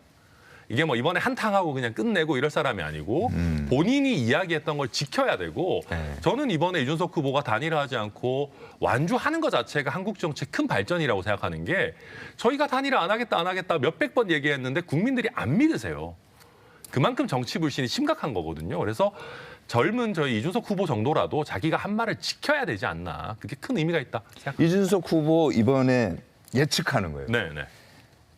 [SPEAKER 6] 이게 뭐 이번에 한탕하고 그냥 끝내고 이럴 사람이 아니고 본인이 이야기했던 걸 지켜야 되고 저는 이번에 이준석 후보가 단일화하지 않고 완주하는 것 자체가 한국 정치의 큰 발전이라고 생각하는 게 저희가 단일화 안 하겠다 몇백 번 얘기했는데 국민들이 안 믿으세요. 그만큼 정치 불신이 심각한 거거든요. 그래서 젊은 저희 이준석 후보 정도라도 자기가 한 말을 지켜야 되지 않나. 그게 큰 의미가 있다 생각합니다.
[SPEAKER 8] 이준석 후보 이번에 예측하는 거예요.
[SPEAKER 6] 네, 네.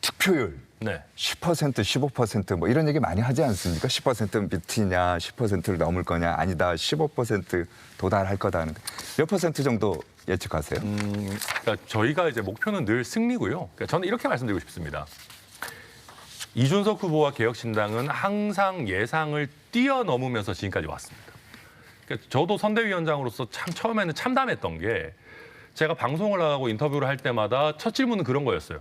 [SPEAKER 8] 투표율
[SPEAKER 6] 네.
[SPEAKER 8] 10%, 15% 이런 얘기 많이 하지 않습니까? 10% 밑이냐, 10%를 넘을 거냐, 아니다, 15% 도달할 거다 하는데 몇 퍼센트 정도 예측하세요?
[SPEAKER 6] 그러니까 저희가 이제 목표는 늘 승리고요. 그러니까 저는 이렇게 말씀드리고 싶습니다. 이준석 후보와 개혁신당은 항상 예상을 뛰어넘으면서 지금까지 왔습니다. 그러니까 저도 선대위원장으로서 참 처음에는 참담했던 게 제가 방송을 나가고 인터뷰를 할 때마다 첫 질문은 그런 거였어요.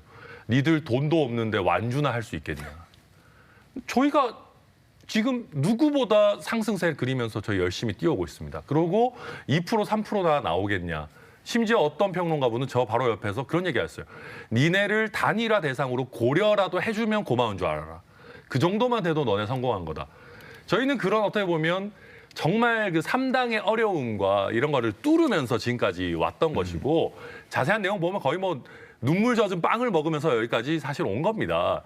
[SPEAKER 6] 니들 돈도 없는데 완주나 할 수 있겠냐. 저희가 지금 누구보다 상승세를 그리면서 저희 열심히 뛰어오고 있습니다. 그리고 2%, 3%나 나오겠냐. 심지어 어떤 평론가분은 저 바로 옆에서 그런 얘기했어요. 니네를 단일화 대상으로 고려라도 해주면 고마운 줄 알아라. 그 정도만 돼도 너네 성공한 거다. 저희는 그런 어떻게 보면 정말 그 3당의 어려움과 이런 거를 뚫으면서 지금까지 왔던 것이고 자세한 내용 보면 거의 뭐 눈물 젖은 빵을 먹으면서 여기까지 사실 온 겁니다.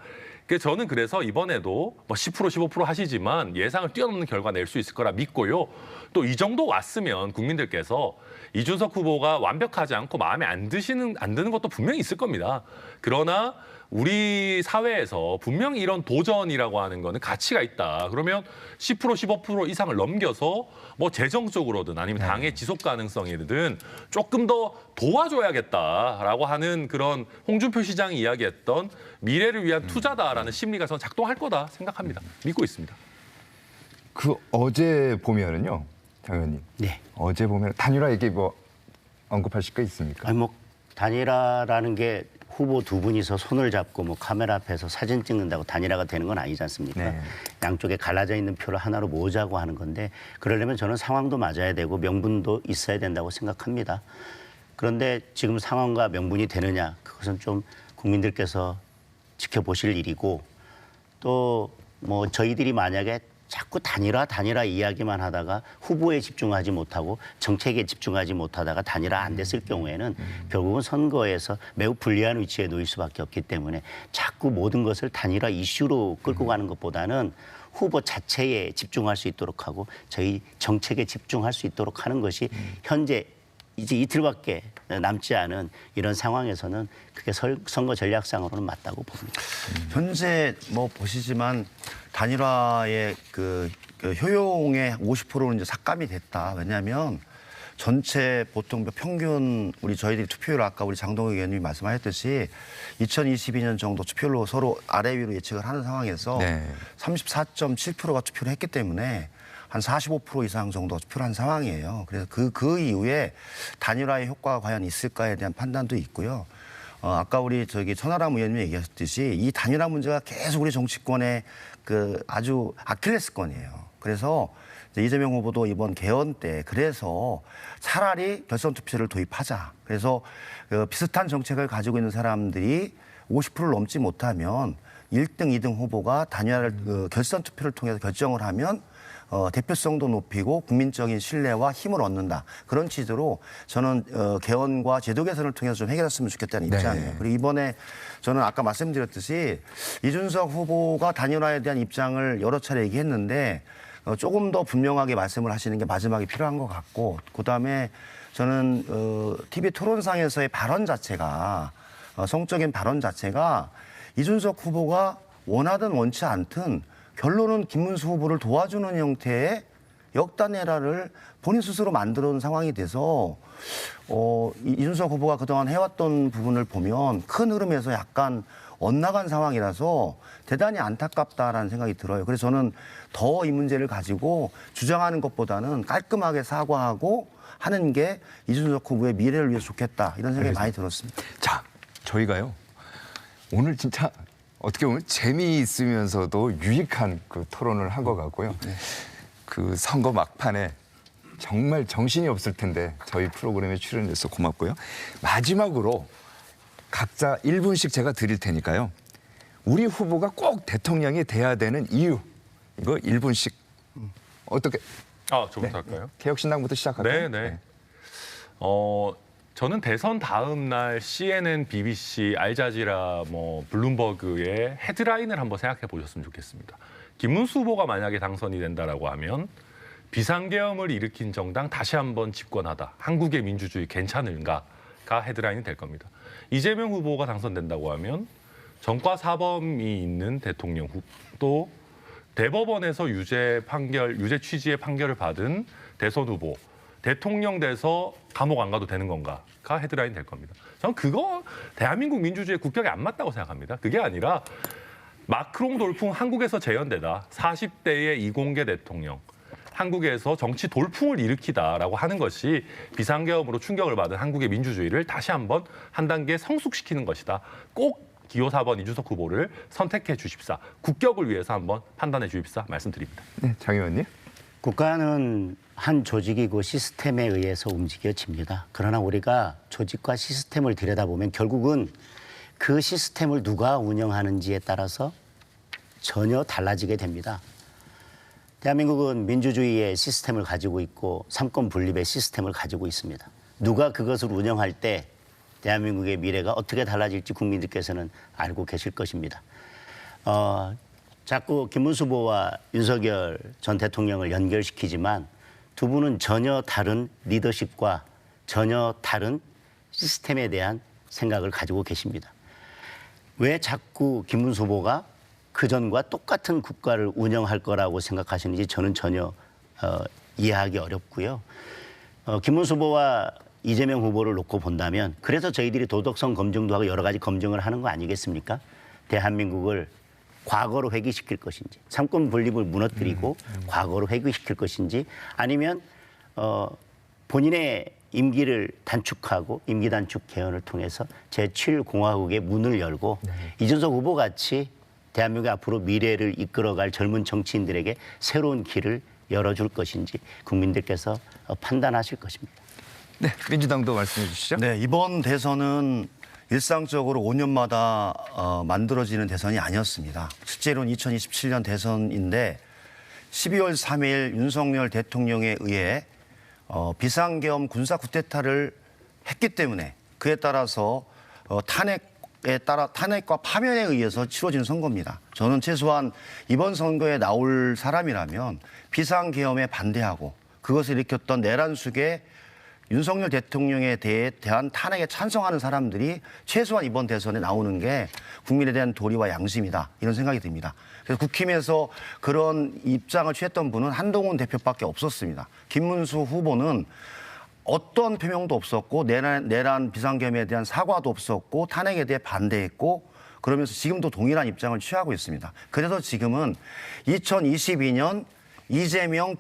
[SPEAKER 6] 저는 그래서 이번에도 뭐 10%, 15% 하시지만 예상을 뛰어넘는 결과 낼 수 있을 거라 믿고요. 또 이 정도 왔으면 국민들께서 이준석 후보가 완벽하지 않고 마음에 안 드는 것도 분명히 있을 겁니다. 그러나 우리 사회에서 분명히 이런 도전이라고 하는 거는 가치가 있다. 그러면 10%, 15% 이상을 넘겨서 뭐 재정적으로든 아니면 당의 지속 가능성이든 조금 더 도와줘야겠다라고 하는 그런 홍준표 시장이 이야기했던 미래를 위한 투자다라는 심리가 저는 작동할 거다 생각합니다. 믿고 있습니다.
[SPEAKER 8] 그 어제 보면은요, 장 의원님.
[SPEAKER 7] 네.
[SPEAKER 8] 어제 보면 단일화 얘기 뭐 언급하실 거 있습니까?
[SPEAKER 7] 아니 뭐 단일화라는 게 후보 두 분이서 손을 잡고 뭐 카메라 앞에서 사진 찍는다고 단일화가 되는 건 아니지 않습니까?
[SPEAKER 8] 네.
[SPEAKER 7] 양쪽에 갈라져 있는 표를 하나로 모으자고 하는 건데 그러려면 저는 상황도 맞아야 되고 명분도 있어야 된다고 생각합니다. 그런데 지금 상황과 명분이 되느냐 그것은 좀 국민들께서 지켜보실 일이고 또 뭐 저희들이 만약에 자꾸 단일화 이야기만 하다가 후보에 집중하지 못하고 정책에 집중하지 못하다가 단일화 안 됐을 경우에는 결국은 선거에서 매우 불리한 위치에 놓일 수밖에 없기 때문에 자꾸 모든 것을 단일화 이슈로 끌고 가는 것보다는 후보 자체에 집중할 수 있도록 하고 저희 정책에 집중할 수 있도록 하는 것이 현재 이제 이틀밖에 남지 않은 이런 상황에서는 그게 선거 전략상으로는 맞다고 봅니다.
[SPEAKER 5] 현재 뭐 보시지만 단일화의 그 효용의 50%는 이제 삭감이 됐다. 왜냐하면 전체 보통 평균 우리 저희들이 투표율 아까 우리 장동혁 의원님이 말씀하셨듯이 2022년 정도 투표율로 서로 아래 위로 예측을 하는 상황에서
[SPEAKER 8] 네.
[SPEAKER 5] 34.7%가 투표를 했기 때문에 한 45% 이상 정도 투표를 한 상황이에요. 그래서 그 이후에 단일화의 효과가 과연 있을까에 대한 판단도 있고요. 아까 우리 천하람 의원님이 얘기하셨듯이 이 단일화 문제가 계속 우리 정치권의 그 아주 아킬레스건이에요. 그래서 이재명 후보도 이번 개헌 때 그래서 차라리 결선 투표를 도입하자. 그래서 비슷한 정책을 가지고 있는 사람들이 50%를 넘지 못하면 1등, 2등 후보가 단일화를 결선 투표를 통해서 결정을 하면 대표성도 높이고 국민적인 신뢰와 힘을 얻는다. 그런 취지로 저는 개헌과 제도 개선을 통해서 좀 해결했으면 좋겠다는 입장이에요.
[SPEAKER 8] 네.
[SPEAKER 5] 그리고 이번에 저는 아까 말씀드렸듯이 이준석 후보가 단일화에 대한 입장을 여러 차례 얘기했는데 조금 더 분명하게 말씀을 하시는 게 마지막에 필요한 것 같고 그다음에 저는 TV 토론상에서의 발언 자체가 성적인 발언 자체가 이준석 후보가 원하든 원치 않든 결론은 김문수 후보를 도와주는 형태의 역단일화를 본인 스스로 만들어 놓은 상황이 돼서 이준석 후보가 그동안 해왔던 부분을 보면 큰 흐름에서 약간 엇나간 상황이라서 대단히 안타깝다라는 생각이 들어요. 그래서 저는 더 이 문제를 가지고 주장하는 것보다는 깔끔하게 사과하고 하는 게 이준석 후보의 미래를 위해서 좋겠다 이런 생각이 많이 들었습니다.
[SPEAKER 8] 자, 저희가요 오늘 진짜 어떻게 보면 재미있으면서도 유익한 그 토론을 한 것 같고요. 그 선거 막판에 정말 정신이 없을 텐데 저희 프로그램에 출연해서 고맙고요. 마지막으로 각자 1분씩 제가 드릴 테니까요. 우리 후보가 꼭 대통령이 돼야 되는 이유 이거 1분씩 어떻게?
[SPEAKER 6] 저부터 할까요?
[SPEAKER 8] 개혁신당부터 시작할까요?
[SPEAKER 6] 네. 저는 대선 다음 날 CNN, BBC, 알자지라, 블룸버그의 헤드라인을 한번 생각해 보셨으면 좋겠습니다. 김문수 후보가 만약에 당선이 된다라고 하면 비상계엄을 일으킨 정당 다시 한번 집권하다. 한국의 민주주의 괜찮은가가 헤드라인이 될 겁니다. 이재명 후보가 당선된다고 하면 전과 사범이 있는 대통령 또 대법원에서 유죄 취지의 판결을 받은 대선 후보, 대통령 돼서 감옥 안 가도 되는 건가가 헤드라인 될 겁니다. 저는 그거 대한민국 민주주의의 국격에 안 맞다고 생각합니다. 그게 아니라 마크롱 돌풍 한국에서 재현되다. 40대의 이공계 대통령. 한국에서 정치 돌풍을 일으키다라고 하는 것이 비상계엄으로 충격을 받은 한국의 민주주의를 다시 한번 한 단계 성숙시키는 것이다. 꼭 기호 4번 이준석 후보를 선택해 주십사. 국격을 위해서 한번 판단해 주십사 말씀드립니다.
[SPEAKER 8] 네, 장 의원님.
[SPEAKER 7] 국가는 한 조직이고 시스템에 의해서 움직여집니다. 그러나 우리가 조직과 시스템을 들여다보면 결국은 그 시스템을 누가 운영하는지에 따라서 전혀 달라지게 됩니다. 대한민국은 민주주의의 시스템을 가지고 있고 삼권 분립의 시스템을 가지고 있습니다. 누가 그것을 운영할 때 대한민국의 미래가 어떻게 달라질지 국민들께서는 알고 계실 것입니다. 자꾸 김문수 후보와 윤석열 전 대통령을 연결시키지만 두 분은 전혀 다른 리더십과 전혀 다른 시스템에 대한 생각을 가지고 계십니다. 왜 자꾸 김문수 후보가 그전과 똑같은 국가를 운영할 거라고 생각하시는지 저는 전혀 이해하기 어렵고요. 김문수 후보와 이재명 후보를 놓고 본다면 그래서 저희들이 도덕성 검증도 하고 여러 가지 검증을 하는 거 아니겠습니까? 대한민국을 과거로 회귀시킬 것인지, 삼권 분립을 무너뜨리고 과거로 회귀시킬 것인지, 아니면 본인의 임기를 단축하고 임기 단축 개헌을 통해서 제7공화국의 문을 열고 이준석 후보 같이 대한민국의 앞으로 미래를 이끌어갈 젊은 정치인들에게 새로운 길을 열어줄 것인지 국민들께서 판단하실 것입니다.
[SPEAKER 8] 네, 민주당도 말씀해 주시죠.
[SPEAKER 5] 네, 이번 대선은 일상적으로 5년마다 만들어지는 대선이 아니었습니다. 실제로는 2027년 대선인데 12월 3일 윤석열 대통령에 의해 비상계엄 군사 쿠데타를 했기 때문에 그에 따라서 탄핵과 파면에 의해서 치러진 선거입니다. 저는 최소한 이번 선거에 나올 사람이라면 비상계엄에 반대하고 그것을 일으켰던 내란 속에 윤석열 대통령에 대한 탄핵에 찬성하는 사람들이 최소한 이번 대선에 나오는 게 국민에 대한 도리와 양심이다. 이런 생각이 듭니다. 그래서 국힘에서 그런 입장을 취했던 분은 한동훈 대표밖에 없었습니다. 김문수 후보는 어떤 표명도 없었고 내란 비상계엄에 대한 사과도 없었고 탄핵에 대해 반대했고 그러면서 지금도 동일한 입장을 취하고 있습니다. 그래서 지금은 2022년 이재명,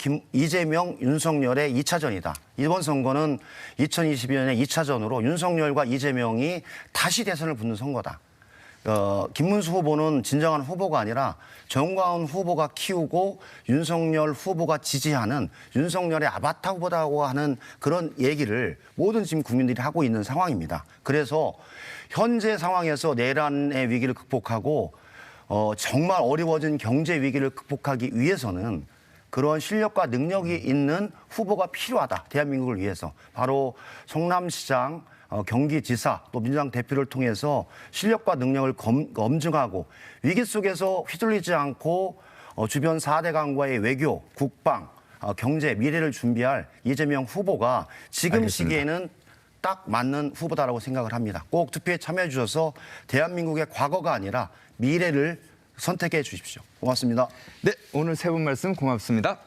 [SPEAKER 5] 윤석열의 2차전이다. 이번 선거는 2022년의 2차전으로 윤석열과 이재명이 다시 대선을 붙는 선거다. 김문수 후보는 진정한 후보가 아니라 정광훈 후보가 키우고 윤석열 후보가 지지하는 윤석열의 아바타 후보다고 하는 그런 얘기를 모든 지금 국민들이 하고 있는 상황입니다. 그래서 현재 상황에서 내란의 위기를 극복하고 정말 어려워진 경제 위기를 극복하기 위해서는 그런 실력과 능력이 있는 후보가 필요하다. 대한민국을 위해서. 바로 성남시장, 경기지사, 또 민주당 대표를 통해서 실력과 능력을 검증하고 위기 속에서 휘둘리지 않고 주변 4대 강과의 외교, 국방, 경제, 미래를 준비할 이재명 후보가 지금
[SPEAKER 8] 알겠습니다.
[SPEAKER 5] 시기에는 딱 맞는 후보다라고 생각을 합니다. 꼭 투표에 참여해 주셔서 대한민국의 과거가 아니라 미래를 선택해 주십시오. 고맙습니다.
[SPEAKER 8] 네, 오늘 세 분 말씀 고맙습니다.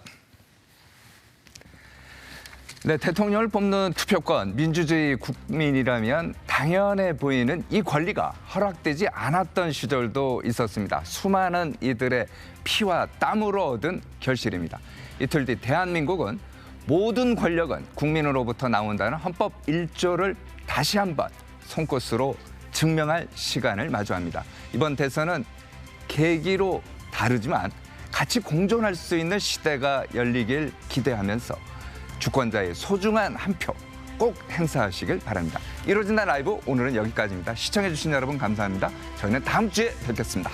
[SPEAKER 8] 네, 대통령을 뽑는 투표권, 민주주의 국민이라면 당연해 보이는 이 권리가 허락되지 않았던 시절도 있었습니다. 수많은 이들의 피와 땀으로 얻은 결실입니다. 이틀 뒤 대한민국은 모든 권력은 국민으로부터 나온다는 헌법 1조를 다시 한번 손꽃으로 증명할 시간을 마주합니다. 이번 대선은 계기로 다르지만 같이 공존할 수 있는 시대가 열리길 기대하면서 주권자의 소중한 한 표 꼭 행사하시길 바랍니다. 이루어진다 라이브 오늘은 여기까지입니다. 시청해주신 여러분 감사합니다. 저희는 다음 주에 뵙겠습니다.